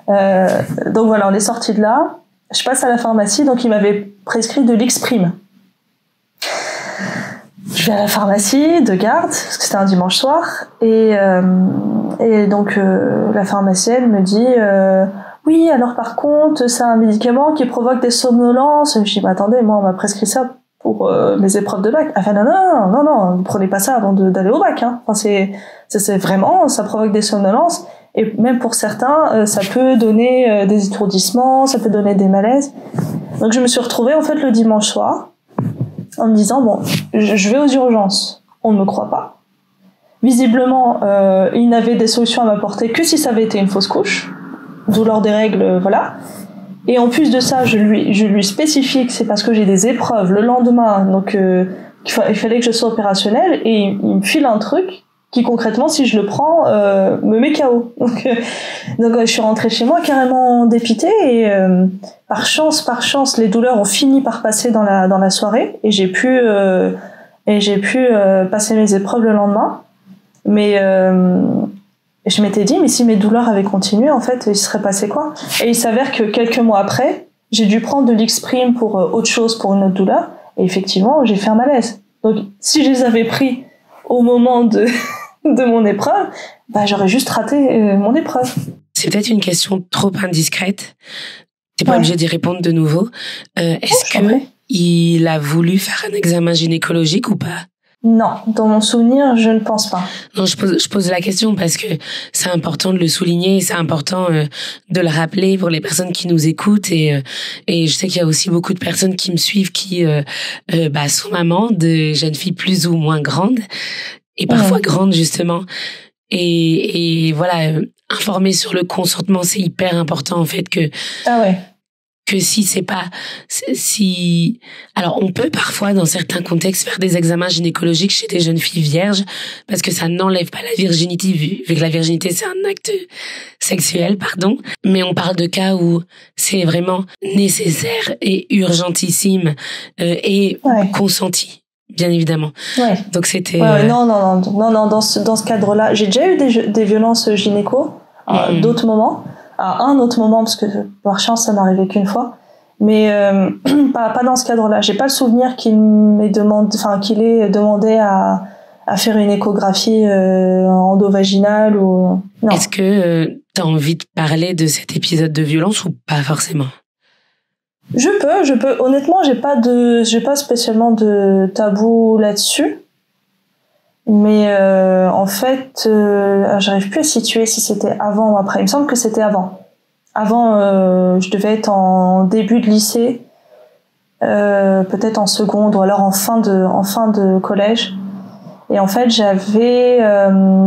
Donc voilà, on est sorti de là. Je passe à la pharmacie, donc il m'avait prescrit de l'X-Prime. Je vais à la pharmacie de garde parce que c'était un dimanche soir et donc la pharmacienne me dit oui, alors par contre, c'est un médicament qui provoque des somnolences. Je dis, attendez, moi, on m'a prescrit ça pour mes épreuves de bac. Enfin, non, ne prenez pas ça avant d'aller au bac. Hein. Enfin, c'est vraiment, ça provoque des somnolences. Et même pour certains, ça peut donner des étourdissements, ça peut donner des malaises. Donc, je me suis retrouvée, en fait, le dimanche soir, en me disant, bon, je vais aux urgences. On ne me croit pas. Visiblement, il n'avait des solutions à m'apporter que si ça avait été une fausse couche. Douleur des règles, voilà. Et en plus de ça, je lui spécifie que c'est parce que j'ai des épreuves le lendemain, donc il fallait que je sois opérationnelle, et il me file un truc qui concrètement, si je le prends, me met KO. Donc, je suis rentrée chez moi carrément dépitée et par chance, les douleurs ont fini par passer dans la soirée et j'ai pu passer mes épreuves le lendemain. Mais je m'étais dit, mais si mes douleurs avaient continué, en fait, il serait passé quoi? Et il s'avère que quelques mois après, j'ai dû prendre de l'Xprime pour autre chose, pour une autre douleur. Et effectivement, j'ai fait un malaise. Donc, si je les avais pris au moment de mon épreuve, bah, j'aurais juste raté mon épreuve. C'est peut-être une question trop indiscrète. T'es pas obligé d'y répondre de nouveau. Est-ce qu'il a voulu faire un examen gynécologique ou pas? Non, dans mon souvenir, je ne pense pas. Non, je pose la question parce que c'est important de le souligner et c'est important de le rappeler pour les personnes qui nous écoutent et je sais qu'il y a aussi beaucoup de personnes qui me suivent qui sont mamans de jeunes filles plus ou moins grandes et parfois grandes justement et voilà, informer sur le consentement, c'est hyper important en fait que si c'est pas alors on peut parfois dans certains contextes faire des examens gynécologiques chez des jeunes filles vierges parce que ça n'enlève pas la virginité vu que la virginité c'est un acte sexuel mais on parle de cas où c'est vraiment nécessaire et urgentissime et consenti bien évidemment. Donc c'était non dans ce cadre-là, j'ai déjà eu des violences gynéco d'autres moments. À un autre moment, parce que par chance ça m'arrivait qu'une fois, mais pas dans ce cadre-là. J'ai pas le souvenir qu'il ait demandé à faire une échographie endovaginale ou non. Est-ce que t'as envie de parler de cet épisode de violence ou pas forcément? Je peux. Honnêtement, j'ai pas spécialement de tabou là-dessus. Mais en fait, j'arrive plus à situer si c'était avant ou après. Il me semble que c'était avant. Avant, je devais être en début de lycée, peut-être en seconde ou alors en fin de collège. Et en fait, j'avais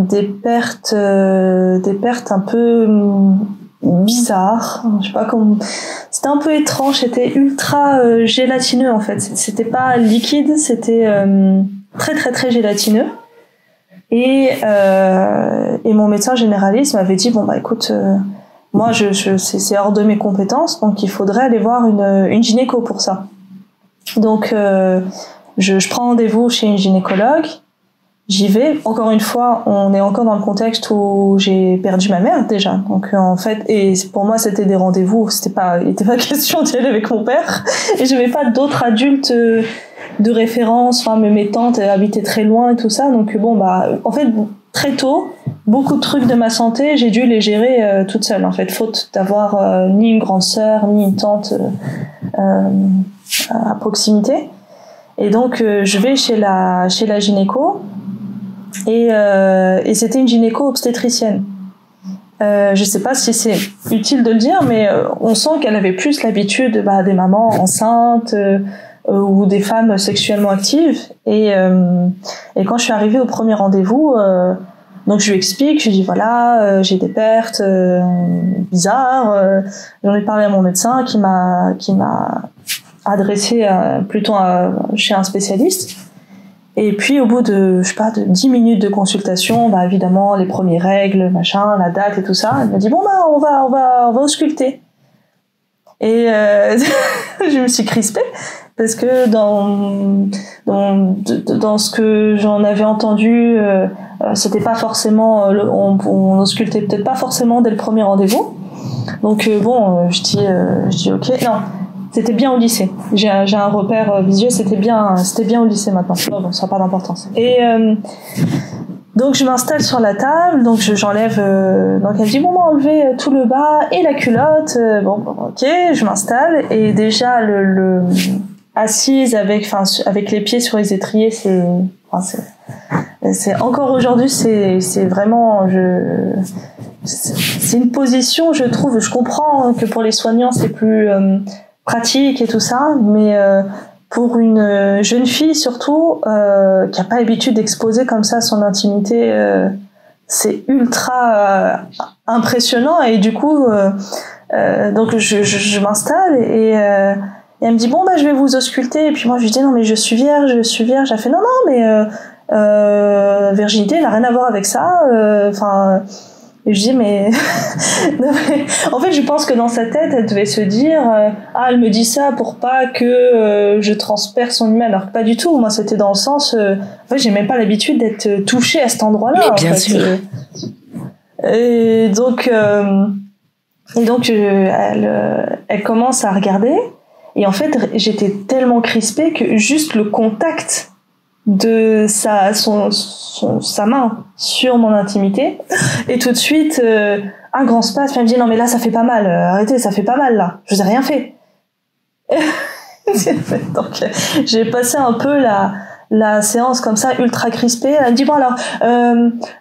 des pertes un peu bizarres. Je sais pas comment. C'était un peu étrange. C'était ultra gélatineux en fait. C'était pas liquide, c'était très très très gélatineux. Et mon médecin généraliste m'avait dit bon bah écoute, moi c'est hors de mes compétences, donc il faudrait aller voir une gynéco pour ça. Donc je prends rendez-vous chez une gynécologue, j'y vais. Encore une fois, on est encore dans le contexte où j'ai perdu ma mère déjà. Donc en fait, et pour moi c'était des rendez-vous, il était pas question d'y aller avec mon père, et j'avais pas d'autres adultes de référence, enfin mes tantes habitaient très loin et tout ça, donc bon bah en fait très tôt beaucoup de trucs de ma santé j'ai dû les gérer toute seule en fait, faute d'avoir ni une grande sœur ni une tante à proximité. Et donc je vais chez la gynéco et c'était une gynéco obstétricienne. Je sais pas si c'est utile de le dire, mais on sent qu'elle avait plus l'habitude des mamans enceintes ou des femmes sexuellement actives. Et quand je suis arrivée au premier rendez-vous, donc je lui explique, je lui dis voilà, j'ai des pertes bizarres. J'en ai parlé à mon médecin qui m'a adressé plutôt chez un spécialiste. Et puis au bout de 10 minutes de consultation, évidemment les premières règles, machin, la date et tout ça, elle m'a dit bon on va ausculter. Et je me suis crispée parce que dans ce que j'en avais entendu, c'était pas forcément on auscultait peut-être pas forcément dès le premier rendez-vous. Donc je dis OK. Non, c'était bien au lycée. J'ai un repère visuel, c'était bien au lycée maintenant. Bon, ça n'a pas d'importance. Et donc je m'installe sur la table, donc j'enlève donc elle dit bon on va enlever tout le bas et la culotte. OK, je m'installe et déjà le assise avec les pieds sur les étriers, c'est encore aujourd'hui c'est vraiment c'est une position, je trouve, je comprends que pour les soignants c'est plus pratique et tout ça, mais pour une jeune fille surtout qui a pas l'habitude d'exposer comme ça son intimité, c'est ultra impressionnant. Et du coup donc je m'installe et elle me dit bon je vais vous ausculter. Et puis moi je lui dis non mais je suis vierge. Elle fait non mais virginité n'a rien à voir avec ça. Enfin, et je dis mais... en fait, je pense que dans sa tête, elle devait se dire elle me dit ça pour pas que je transperce son hymen. Alors que pas du tout. Moi, c'était dans le sens en fait, j'ai même pas l'habitude d'être touchée à cet endroit-là. Mais bien sûr. Et donc elle commence à regarder, et en fait j'étais tellement crispée que juste le contact de sa main sur mon intimité, et tout de suite un grand spasme. Elle me dit non mais là ça fait pas mal, arrêtez, ça fait pas mal là, je vous ai rien fait. Donc j'ai passé un peu la séance comme ça, ultra crispée. Elle me dit bon alors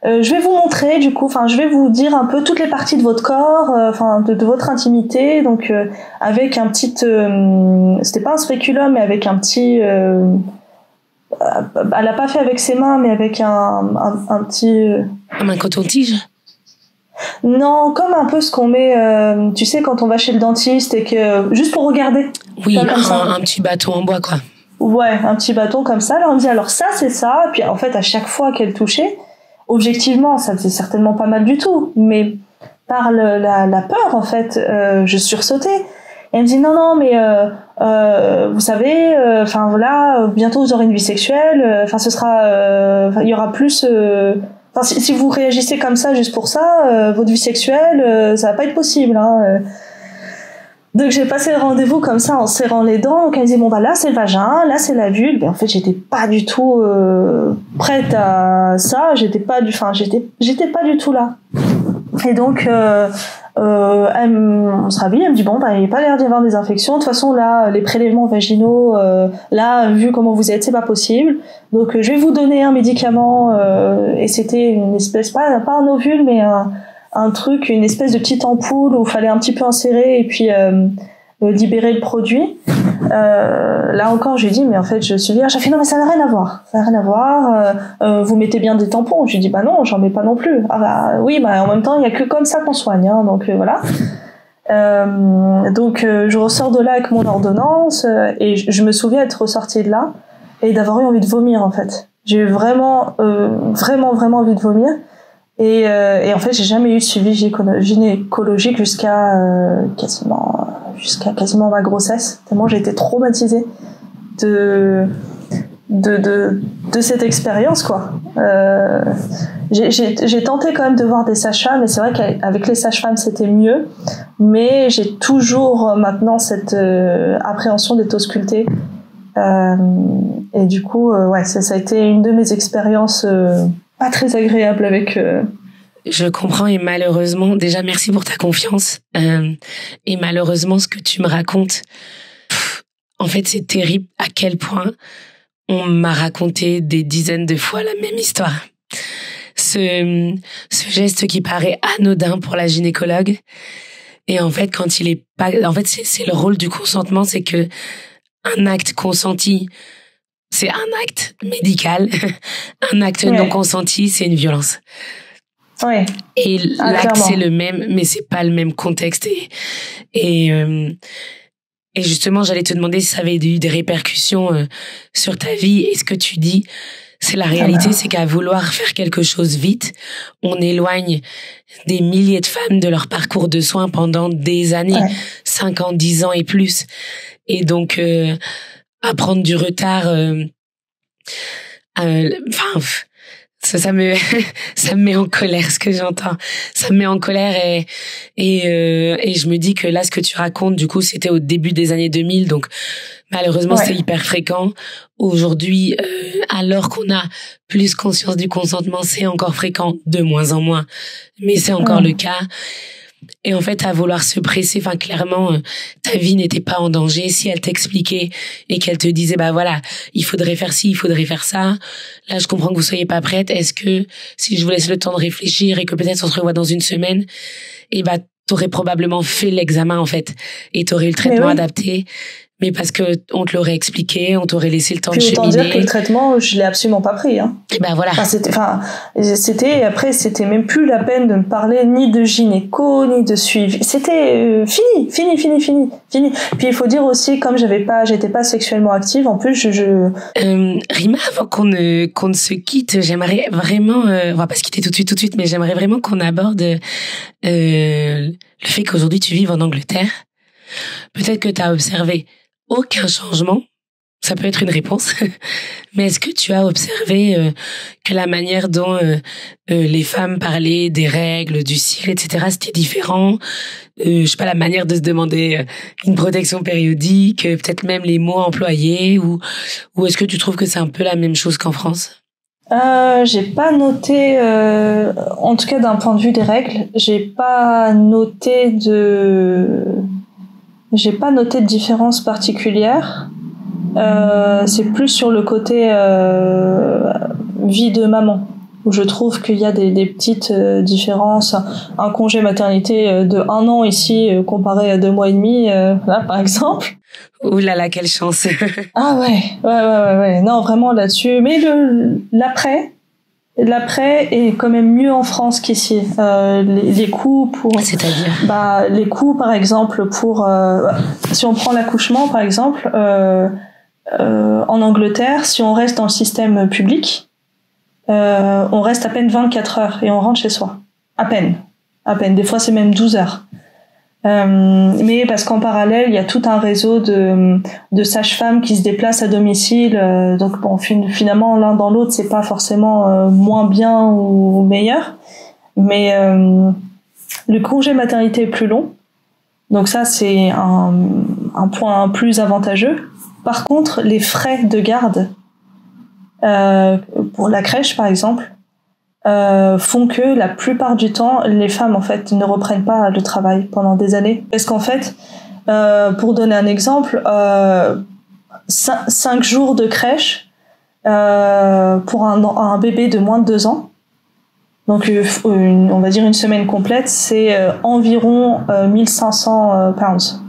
je vais vous montrer du coup, enfin je vais vous dire un peu toutes les parties de votre corps, enfin de votre intimité, donc avec un petit c'était pas un spéculum, mais avec un petit elle a pas fait avec ses mains, mais avec un petit Comme un coton-tige. Non, comme un peu ce qu'on met tu sais quand on va chez le dentiste et que juste pour regarder. Oui, un petit bâton en bois quoi. Ouais, un petit bâton comme ça. Alors on me dit alors ça c'est ça. Puis en fait à chaque fois qu'elle touchait, objectivement ça faisait certainement pas mal du tout, mais par la peur en fait, je sursautais. Et elle me dit non mais vous savez, enfin voilà, bientôt vous aurez une vie sexuelle. Enfin ce sera, il y aura plus. Enfin si vous réagissez comme ça juste pour ça, votre vie sexuelle, ça va pas être possible. Hein. Donc j'ai passé le rendez-vous comme ça en serrant les dents. Donc elle disait bon bah là c'est le vagin, là c'est la vulve. Et en fait j'étais pas du tout prête à ça. J'étais pas du tout là. Et donc on se rhabille. Elle me dit bon bah il n'y a pas l'air d'y avoir des infections. De toute façon là les prélèvements vaginaux, là vu comment vous êtes c'est pas possible. Donc je vais vous donner un médicament et c'était une espèce pas un ovule mais un truc, une espèce de petite ampoule où il fallait un petit peu insérer et puis libérer le produit. Là encore, je lui ai dit, mais en fait, je suis vierge. J'ai fait, non, mais ça n'a rien à voir. Ça n'a rien à voir. Vous mettez bien des tampons. Je lui ai dit, bah non, j'en mets pas non plus. Ah bah oui, bah en même temps, il y a que comme ça qu'on soigne. Hein, donc voilà. Donc je ressors de là avec mon ordonnance et je me souviens être ressortie de là et d'avoir eu envie de vomir en fait. J'ai eu vraiment envie de vomir. Et en fait, j'ai jamais eu de suivi gynécologique jusqu'à quasiment ma grossesse. Tellement j'ai été traumatisée de cette expérience, quoi. J'ai tenté quand même de voir des sages-femmes, et c'est vrai qu'avec les sages-femmes c'était mieux, mais j'ai toujours maintenant cette appréhension d'être auscultée. Et du coup, ouais, ça a été une de mes expériences pas très agréable avec... Je comprends, et malheureusement, déjà merci pour ta confiance, et malheureusement ce que tu me racontes, en fait c'est terrible à quel point on m'a raconté des dizaines de fois la même histoire. Ce geste qui paraît anodin pour la gynécologue, et en fait quand il est pas, en fait c'est le rôle du consentement, c'est que un acte consenti, c'est un acte médical, un acte non consenti, c'est une violence. Ouais. Et l'acte c'est le même, mais c'est pas le même contexte. Et justement, j'allais te demander si ça avait eu des répercussions sur ta vie. Et ce que tu dis, c'est la réalité, c'est qu'à vouloir faire quelque chose vite, on éloigne des milliers de femmes de leur parcours de soins pendant des années, 5 ans, 10 ans et plus. Et donc, à prendre du retard, ça me met en colère ce que j'entends. Ça me met en colère et je me dis que là ce que tu racontes du coup c'était au début des années 2000, donc malheureusement c'est hyper fréquent. Aujourd'hui alors qu'on a plus conscience du consentement, c'est encore fréquent, de moins en moins, mais c'est encore le cas. Et en fait, à vouloir se presser, enfin clairement, ta vie n'était pas en danger. Si elle t'expliquait et qu'elle te disait, bah voilà, il faudrait faire ci, il faudrait faire ça. Là, je comprends que vous soyez pas prête. Est-ce que si je vous laisse le temps de réfléchir et que peut-être on se revoit dans une semaine, et bah t'aurais probablement fait l'examen en fait et t'aurais eu le traitement adapté. Mais parce que on te l'aurait expliqué, on t'aurait laissé le temps de cheminer. Puis autant dire que le traitement, je l'ai absolument pas pris. Hein. Et ben voilà. Après, c'était même plus la peine de me parler ni de gynéco, ni de suivi. C'était fini. Puis il faut dire aussi, comme j'étais pas sexuellement active, en plus, Rima, avant qu'on ne se quitte, j'aimerais vraiment, on va pas se quitter tout de suite, mais j'aimerais vraiment qu'on aborde le fait qu'aujourd'hui tu vives en Angleterre. Peut-être que tu as observé aucun changement, ça peut être une réponse, mais est-ce que tu as observé que la manière dont les femmes parlaient des règles, du cycle, etc., c'était différent? Je sais pas, la manière de se demander une protection périodique, peut-être même les mots employés, ou est-ce que tu trouves que c'est un peu la même chose qu'en France? J'ai pas noté, en tout cas d'un point de vue des règles, j'ai pas noté de différence particulière. C'est plus sur le côté vie de maman, où je trouve qu'il y a des petites différences. Un congé maternité de 1 an ici comparé à 2 mois et demi, là par exemple. Ouh là là, quelle chance. Ah ouais. Non, vraiment là-dessus. Mais l'après est quand même mieux en France qu'ici. Les coûts pour... C'est-à-dire les coûts, par exemple, pour... si on prend l'accouchement, par exemple, en Angleterre, si on reste dans le système public, on reste à peine 24 heures et on rentre chez soi. À peine. Des fois, c'est même 12 heures. Mais parce qu'en parallèle, il y a tout un réseau de sages-femmes qui se déplacent à domicile. Donc bon, finalement, l'un dans l'autre, c'est pas forcément moins bien ou meilleur. Mais le congé maternité est plus long. Donc ça, c'est un point plus avantageux. Par contre, les frais de garde pour la crèche, par exemple, font que la plupart du temps, les femmes en fait ne reprennent pas le travail pendant des années. Parce qu'en fait, pour donner un exemple, 5 jours de crèche pour un bébé de moins de 2 ans, donc on va dire une semaine complète, c'est environ 1500 pounds.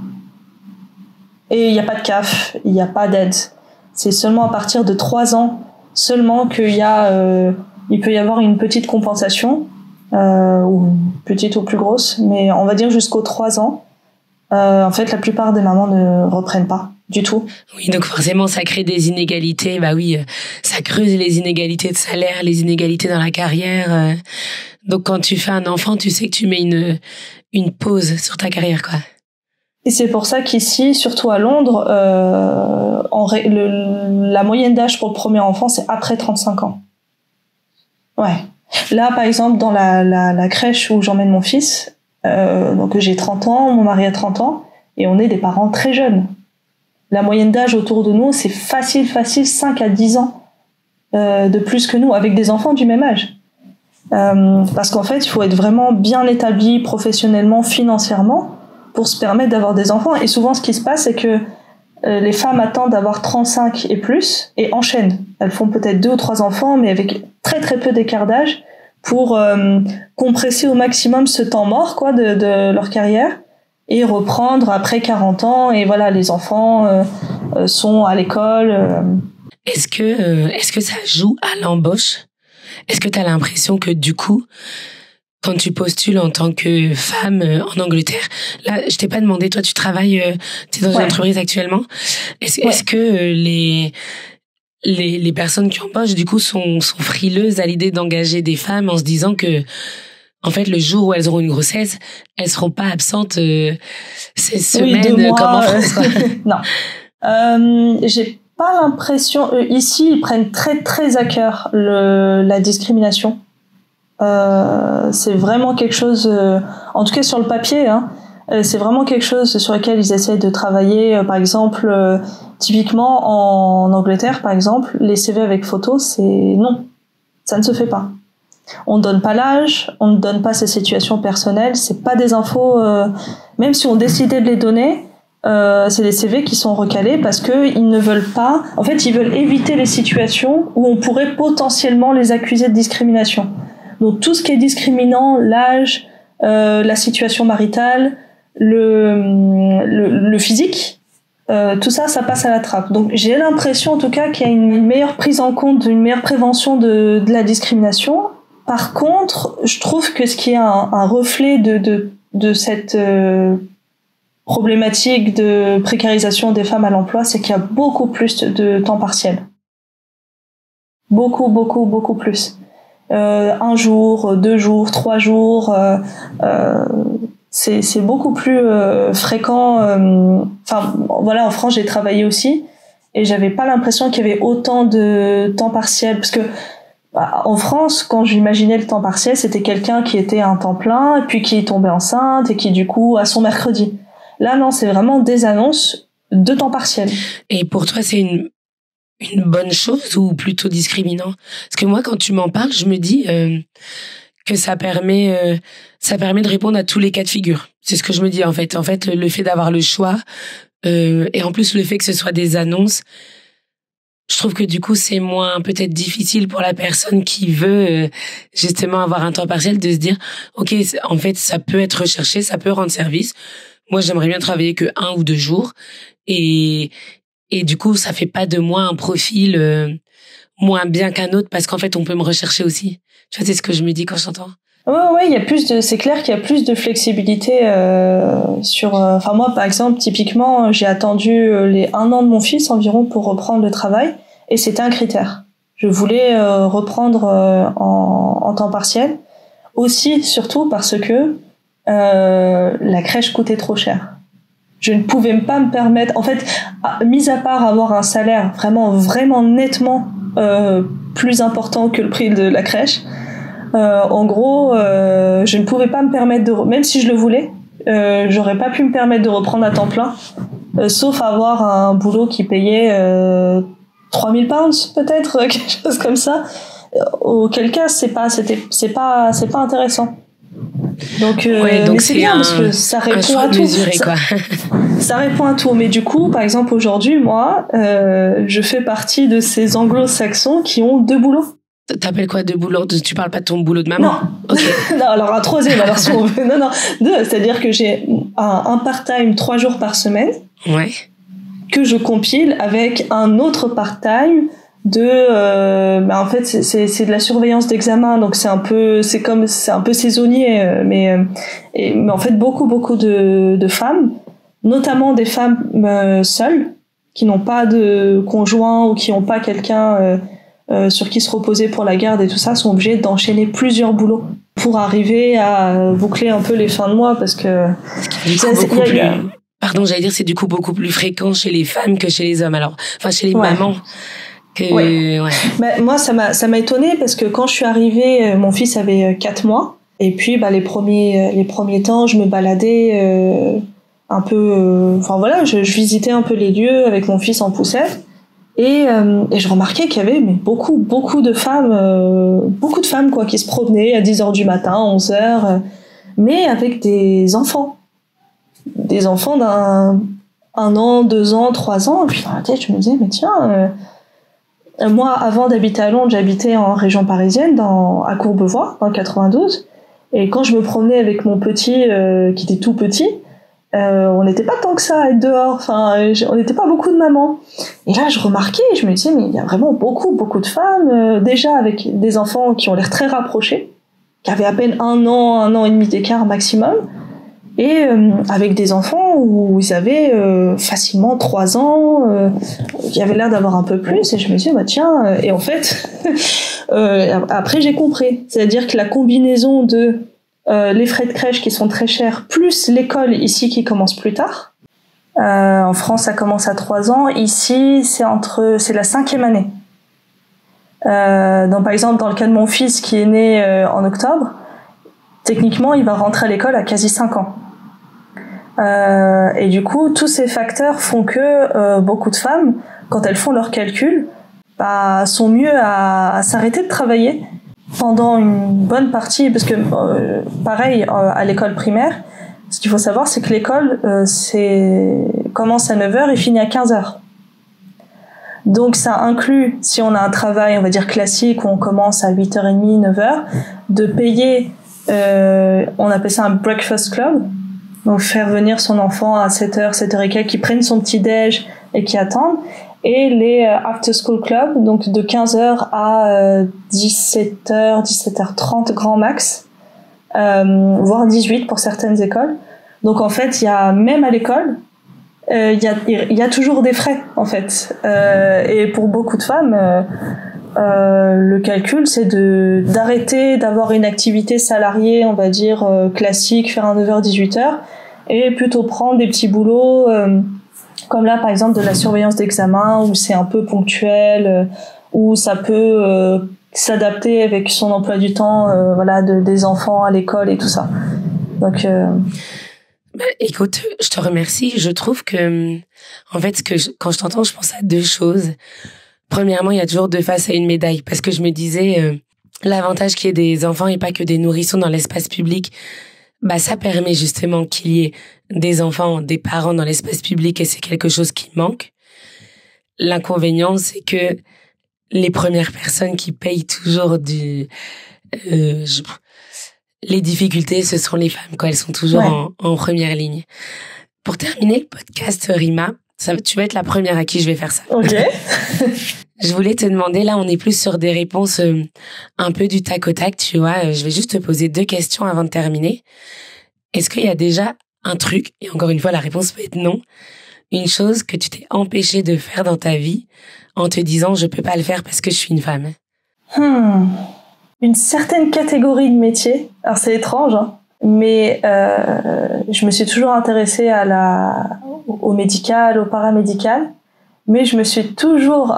Et il n'y a pas de CAF, il n'y a pas d'aide. C'est seulement à partir de 3 ans seulement il peut y avoir une petite compensation, ou petite ou plus grosse, mais on va dire jusqu'aux 3 ans. En fait, la plupart des mamans ne reprennent pas du tout. Oui, donc forcément, ça crée des inégalités. Bah oui, ça creuse les inégalités de salaire, les inégalités dans la carrière. Donc quand tu fais un enfant, tu sais que tu mets une pause sur ta carrière, quoi. Et c'est pour ça qu'ici, surtout à Londres, la moyenne d'âge pour le premier enfant, c'est après 35 ans. Ouais. Là, par exemple, dans la crèche où j'emmène mon fils, donc j'ai 30 ans, mon mari a 30 ans, et on est des parents très jeunes. La moyenne d'âge autour de nous, c'est facile, 5 à 10 ans de plus que nous, avec des enfants du même âge. Parce qu'en fait, il faut être vraiment bien établi professionnellement, financièrement, pour se permettre d'avoir des enfants. Et souvent, ce qui se passe, c'est que les femmes attendent d'avoir 35 et plus et enchaînent. Elles font peut-être 2 ou 3 enfants, mais avec très très peu d'écart d'âge pour compresser au maximum ce temps mort quoi de leur carrière et reprendre après 40 ans. Et voilà, les enfants sont à l'école. Est-ce que ça joue à l'embauche? Est-ce que tu as l'impression que du coup, quand tu postules en tant que femme en Angleterre, là, je t'ai pas demandé, toi, tu travailles, tu es dans une entreprise actuellement. Est-ce que les personnes qui embauchent, du coup, sont frileuses à l'idée d'engager des femmes en se disant que, en fait, le jour où elles auront une grossesse, elles seront pas absentes ces semaines comme en France, quoi. Non. J'ai pas l'impression... ici, ils prennent très, très à cœur la discrimination. C'est vraiment quelque chose, en tout cas sur le papier, hein, c'est vraiment quelque chose sur lequel ils essayent de travailler. Par exemple, typiquement en Angleterre, par exemple, les CV avec photo, c'est non, ça ne se fait pas. On ne donne pas l'âge, on ne donne pas ses situations personnelles, c'est pas des infos, même si on décidait de les donner, c'est des CV qui sont recalés parce que ils ne veulent pas, en fait, ils veulent éviter les situations où on pourrait potentiellement les accuser de discrimination. Donc tout ce qui est discriminant, l'âge, la situation maritale, le physique, tout ça, ça passe à la trappe. Donc j'ai l'impression en tout cas qu'il y a une meilleure prise en compte, une meilleure prévention de la discrimination. Par contre, je trouve que ce qui est un reflet de cette problématique de précarisation des femmes à l'emploi, c'est qu'il y a beaucoup plus de temps partiel. Beaucoup plus. 1 jour, 2 jours, 3 jours, c'est beaucoup plus fréquent. Enfin, voilà, en France, j'ai travaillé aussi et j'avais pas l'impression qu'il y avait autant de temps partiel, parce que en France, quand j'imaginais le temps partiel, c'était quelqu'un qui était à un temps plein et puis qui tombait enceinte et qui du coup a son mercredi. Là, non, c'est vraiment des annonces de temps partiel. Et pour toi, c'est une bonne chose ou plutôt discriminant? Parce que moi, quand tu m'en parles, je me dis que ça permet de répondre à tous les cas de figure. C'est ce que je me dis en fait. En fait, le fait d'avoir le choix et en plus le fait que ce soit des annonces, je trouve que du coup c'est moins peut-être difficile pour la personne qui veut justement avoir un temps partiel de se dire ok, en fait ça peut être recherché, ça peut rendre service. Moi, j'aimerais bien travailler que 1 ou 2 jours et du coup, ça fait pas de moi un profil moins bien qu'un autre parce qu'en fait, on peut me rechercher aussi. Tu vois, c'est ce que je me dis quand j'entends. Ouais, il y a c'est clair qu'il y a plus de flexibilité sur. Enfin, moi, par exemple, typiquement, j'ai attendu les 1 an de mon fils environ pour reprendre le travail et c'était un critère. Je voulais reprendre en temps partiel aussi, surtout parce que la crèche coûtait trop cher. Je ne pouvais pas me permettre, en fait, mis à part avoir un salaire vraiment nettement plus important que le prix de la crèche, en gros, je ne pouvais pas me permettre même si je le voulais, j'aurais pas pu me permettre de reprendre à temps plein, sauf avoir un boulot qui payait 3000 pounds peut-être, quelque chose comme ça. Auquel cas, c'est pas intéressant. Donc mais c'est bien parce que ça répond à tout. Mesuré, quoi. Ça répond à tout. Mais du coup, par exemple, aujourd'hui, moi, je fais partie de ces anglo-saxons qui ont 2 boulots. T'appelles quoi 2 boulots? Tu parles pas de ton boulot de maman? Non. Okay. Non, alors un 3e, alors si on veut. Non, 2. C'est-à-dire que j'ai un part-time 3 jours par semaine. Ouais. Que je compile avec un autre part-time en fait c'est de la surveillance d'examen, donc c'est un peu saisonnier, mais en fait beaucoup de femmes, notamment des femmes seules qui n'ont pas de conjoint ou qui n'ont pas quelqu'un sur qui se reposer pour la garde et tout ça, sont obligées d'enchaîner plusieurs boulots pour arriver à boucler un peu les fins de mois, parce que pardon, j'allais dire, c'est du coup beaucoup plus fréquent chez les femmes que chez les hommes, alors enfin chez les mamans. Ouais. Bah, moi, ça m'a étonnée parce que quand je suis arrivée, mon fils avait 4 mois. Et puis, les premiers temps, je me baladais un peu. Enfin voilà, je visitais un peu les lieux avec mon fils en poussette. Et je remarquais qu'il y avait beaucoup de femmes quoi, qui se promenaient à 10h du matin, 11h, mais avec des enfants d'un 1 an, 2 ans, 3 ans. Et puis dans la tête, je me disais, mais tiens. Moi, avant d'habiter à Londres, j'habitais en région parisienne, à Courbevoie, dans le 92. Et quand je me promenais avec mon petit, qui était tout petit, on n'était pas tant que ça à être dehors. Enfin, on n'était pas beaucoup de mamans. Et là, je remarquais, je me disais, mais il y a vraiment beaucoup de femmes, déjà avec des enfants qui ont l'air très rapprochés, qui avaient à peine 1 an et demi d'écart maximum. Et avec des enfants où ils avaient facilement 3 ans, qui avaient l'air d'avoir un peu plus, et je me disais, tiens, et en fait, après j'ai compris. C'est-à-dire que la combinaison de les frais de crèche qui sont très chers, plus l'école ici qui commence plus tard. En France, ça commence à 3 ans. Ici, c'est la 5e année. Donc, par exemple, dans le cas de mon fils qui est né en octobre, techniquement, il va rentrer à l'école à quasi 5 ans. Et du coup, tous ces facteurs font que beaucoup de femmes, quand elles font leurs calculs, sont mieux à s'arrêter de travailler pendant une bonne partie, parce que pareil à l'école primaire, ce qu'il faut savoir, c'est que l'école commence à 9h et finit à 15h. Donc ça inclut, si on a un travail, on va dire classique, où on commence à 8h30, 9h, de payer, on appelle ça un breakfast club, Donc faire venir son enfant à 7h, 7h et quelques, qui prenne son petit déj et qui attendent. Et les after school club, donc de 15h à 17h, 17h30 grand max, voire 18 pour certaines écoles. Donc en fait, il y a même à l'école, il y a toujours des frais en fait. Et pour beaucoup de femmes, le calcul, c'est d'arrêter d'avoir une activité salariée, on va dire classique, faire un 9h 18h, et plutôt prendre des petits boulots comme là par exemple de la surveillance d'examen, où c'est un peu ponctuel, où ça peut s'adapter avec son emploi du temps, des enfants à l'école et tout ça. Donc écoute, je te remercie. Je trouve que en fait quand je t'entends, je pense à deux choses. Premièrement, il y a toujours deux faces à une médaille, parce que je me disais, l'avantage qu'il y ait des enfants et pas que des nourrissons dans l'espace public, ça permet justement qu'il y ait des enfants, des parents dans l'espace public, et c'est quelque chose qui manque. L'inconvénient, c'est que les premières personnes qui payent toujours les difficultés, ce sont les femmes, quand elles sont toujours en première ligne. Pour terminer le podcast, Rima, tu vas être la première à qui je vais faire ça. Ok. Je voulais te demander, là, on est plus sur des réponses un peu du tac au tac, tu vois. Je vais juste te poser 2 questions avant de terminer. Est-ce qu'il y a déjà un truc, et encore une fois, la réponse peut être non, une chose que tu t'es empêchée de faire dans ta vie en te disant, je peux pas le faire parce que je suis une femme? Une certaine catégorie de métiers. Alors, c'est étrange, hein, mais je me suis toujours intéressée au médical, au paramédical. Mais je me suis toujours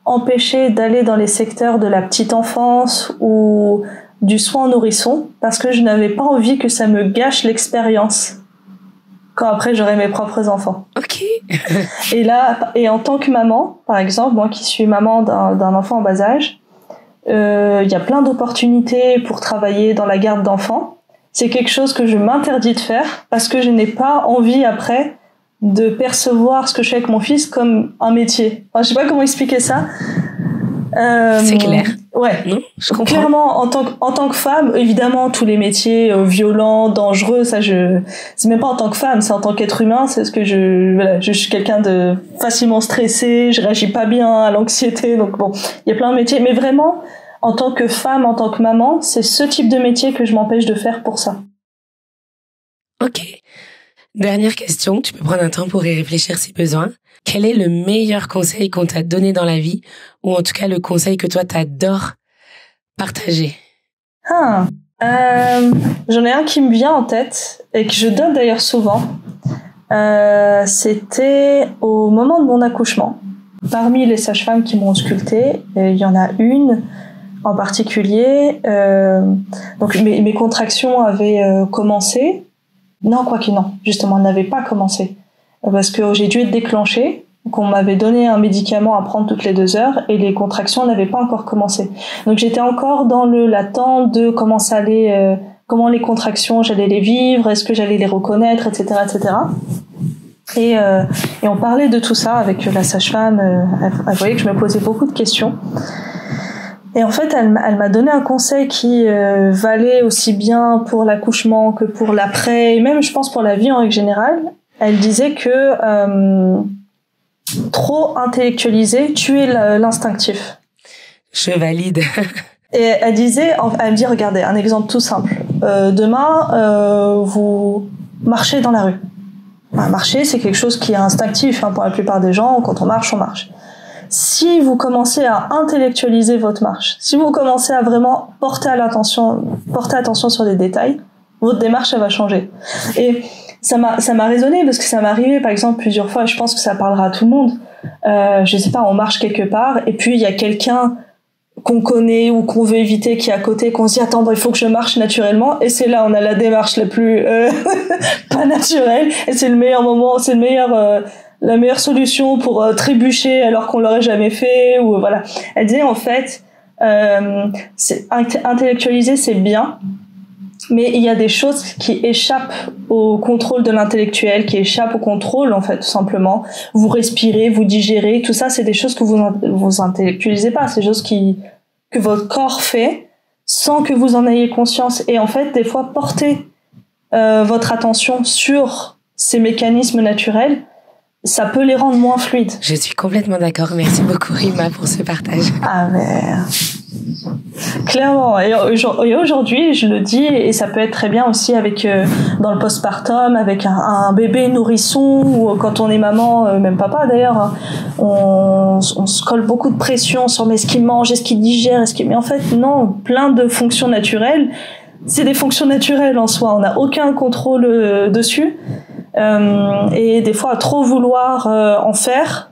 empêchée d'aller dans les secteurs de la petite enfance ou du soin en nourrisson, parce que je n'avais pas envie que ça me gâche l'expérience quand après j'aurai mes propres enfants. Ok. Et en tant que maman, par exemple, moi qui suis maman d'un enfant en bas âge, y a plein d'opportunités pour travailler dans la garde d'enfants. C'est quelque chose que je m'interdis de faire parce que je n'ai pas envie après de percevoir ce que je fais avec mon fils comme un métier. Enfin, je sais pas comment expliquer ça. C'est clair. Ouais. Non, je comprends. Clairement, en tant que femme, évidemment, tous les métiers violents, dangereux, ça, c'est même pas en tant que femme, c'est en tant qu'être humain. C'est ce que je suis quelqu'un de facilement stressé, je réagis pas bien à l'anxiété. Donc bon, il y a plein de métiers. Mais vraiment, en tant que femme, en tant que maman, c'est ce type de métier que je m'empêche de faire pour ça. Ok. Dernière question, tu peux prendre un temps pour y réfléchir si besoin. Quel est le meilleur conseil qu'on t'a donné dans la vie, ou en tout cas le conseil que toi t'adores partager? J'en ai un qui me vient en tête et que je donne d'ailleurs souvent. C'était au moment de mon accouchement. Parmi les sages-femmes qui m'ont auscultée, il y en a une en particulier. Donc mes contractions avaient commencé. Non, quoique non, justement, elles n'avaient pas commencé. Parce que j'ai dû être déclenchée, qu'on m'avait donné un médicament à prendre toutes les 2 heures, et les contractions n'avaient pas encore commencé. Donc j'étais encore dans l'attente de comment ça allait, comment les contractions, j'allais les vivre, est-ce que j'allais les reconnaître, etc., etc. Et on parlait de tout ça avec la sage-femme, elle voyait que je me posais beaucoup de questions. Et en fait, elle m'a donné un conseil qui valait aussi bien pour l'accouchement que pour l'après, et même, je pense, pour la vie en règle générale. Elle disait que trop intellectualiser tuait l'instinctif. Je valide. Et elle me dit, regardez, un exemple tout simple. Demain, vous marchez dans la rue. Marcher, c'est quelque chose qui est instinctif, hein, pour la plupart des gens. Quand on marche, on marche. Si vous commencez à intellectualiser votre marche, si vous commencez à vraiment porter attention sur des détails, votre démarche, elle va changer. Et ça m'a résonné parce que ça m'est arrivé, par exemple, plusieurs fois, et je pense que ça parlera à tout le monde. Je sais pas, on marche quelque part, et puis il y a quelqu'un qu'on connaît ou qu'on veut éviter qui est à côté, qu'on se dit, attends, il faut que je marche naturellement, et c'est là, on a la démarche la plus, pas naturelle, et c'est le meilleur moment, c'est la meilleure solution pour trébucher alors qu'on l'aurait jamais fait, ou voilà. Elle disait en fait, intellectualiser c'est bien, mais il y a des choses qui échappent au contrôle de l'intellectuel, qui échappent au contrôle en fait, tout simplement. Vous respirez, vous digérez, tout ça c'est des choses que vous intellectualisez pas, c'est des choses que votre corps fait sans que vous en ayez conscience. Et en fait, des fois, porter votre attention sur ces mécanismes naturels, ça peut les rendre moins fluides. Je suis complètement d'accord. Merci beaucoup, Rima, pour ce partage. Ah, mais clairement. Et aujourd'hui, je le dis, et ça peut être très bien aussi avec dans le postpartum, avec un bébé nourrisson, ou quand on est maman, même papa d'ailleurs, hein, on se colle beaucoup de pression sur mais ce qu'il mange, est-ce qu'il digère, mais en fait non, plein de fonctions naturelles. C'est des fonctions naturelles en soi. On n'a aucun contrôle dessus. Et des fois, à trop vouloir en faire,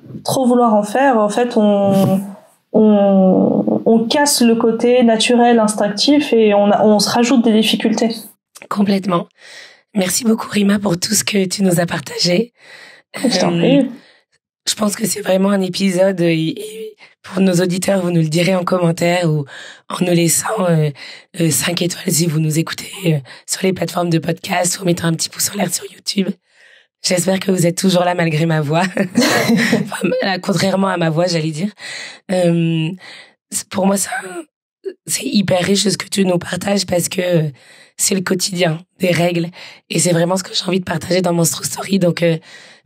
en fait, on casse le côté naturel, instinctif, et on se rajoute des difficultés. Complètement. Merci beaucoup, Rima, pour tout ce que tu nous as partagé. Je t'en prie. Je pense que c'est vraiment un épisode, et pour nos auditeurs, vous nous le direz en commentaire ou en nous laissant 5 étoiles si vous nous écoutez sur les plateformes de podcast ou en mettant un petit pouce en l'air sur YouTube. J'espère que vous êtes toujours là malgré ma voix. Enfin, contrairement à ma voix, j'allais dire. Pour moi, c'est hyper riche ce que tu nous partages parce que c'est le quotidien des règles et c'est vraiment ce que j'ai envie de partager dans Monstro Story. Donc,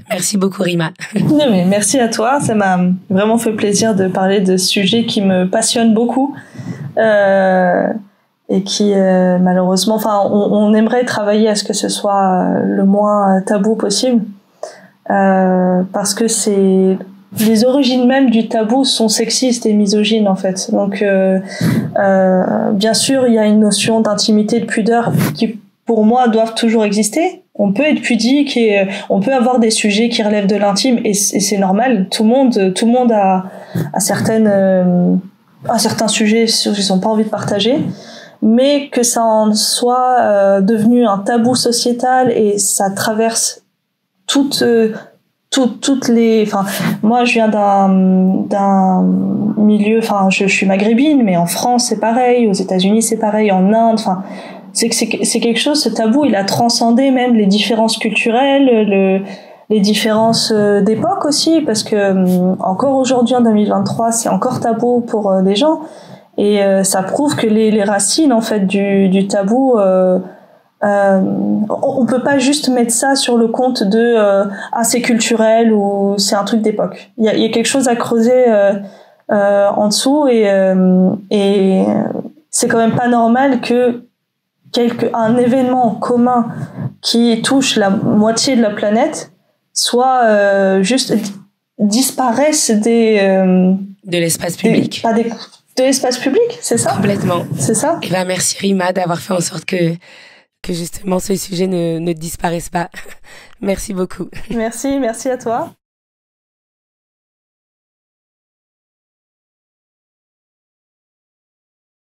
merci beaucoup, Rima. Non, mais merci à toi. Ça m'a vraiment fait plaisir de parler de ce sujet qui me passionne beaucoup. Et qui malheureusement, enfin, on aimerait travailler à ce que ce soit le moins tabou possible, parce que les origines même du tabou sont sexistes et misogynes en fait. Donc, bien sûr, il y a une notion d'intimité, de pudeur qui, pour moi, doivent toujours exister. On peut être pudique et on peut avoir des sujets qui relèvent de l'intime et c'est normal. Tout le monde a certains sujets qu'ils n'ont pas envie de partager. Mais que ça en soit devenu un tabou sociétal et ça traverse toutes les. Enfin, moi, je viens d'un milieu. Enfin, je suis maghrébine, mais en France c'est pareil, aux États-Unis c'est pareil, en Inde. Enfin, c'est quelque chose. Ce tabou, il a transcendé même les différences culturelles, les différences d'époque aussi, parce que encore aujourd'hui en 2023, c'est encore tabou pour des gens. Et ça prouve que les racines en fait du tabou, on peut pas juste mettre ça sur le compte de c'est culturel ou c'est un truc d'époque. Il y a quelque chose à creuser en dessous et c'est quand même pas normal que un événement commun qui touche la moitié de la planète soit juste disparaisse de l'espace public. De l'espace public, c'est ça? Complètement. C'est ça? Et merci Rima d'avoir fait en sorte que justement ce sujet ne disparaisse pas. Merci beaucoup. Merci à toi.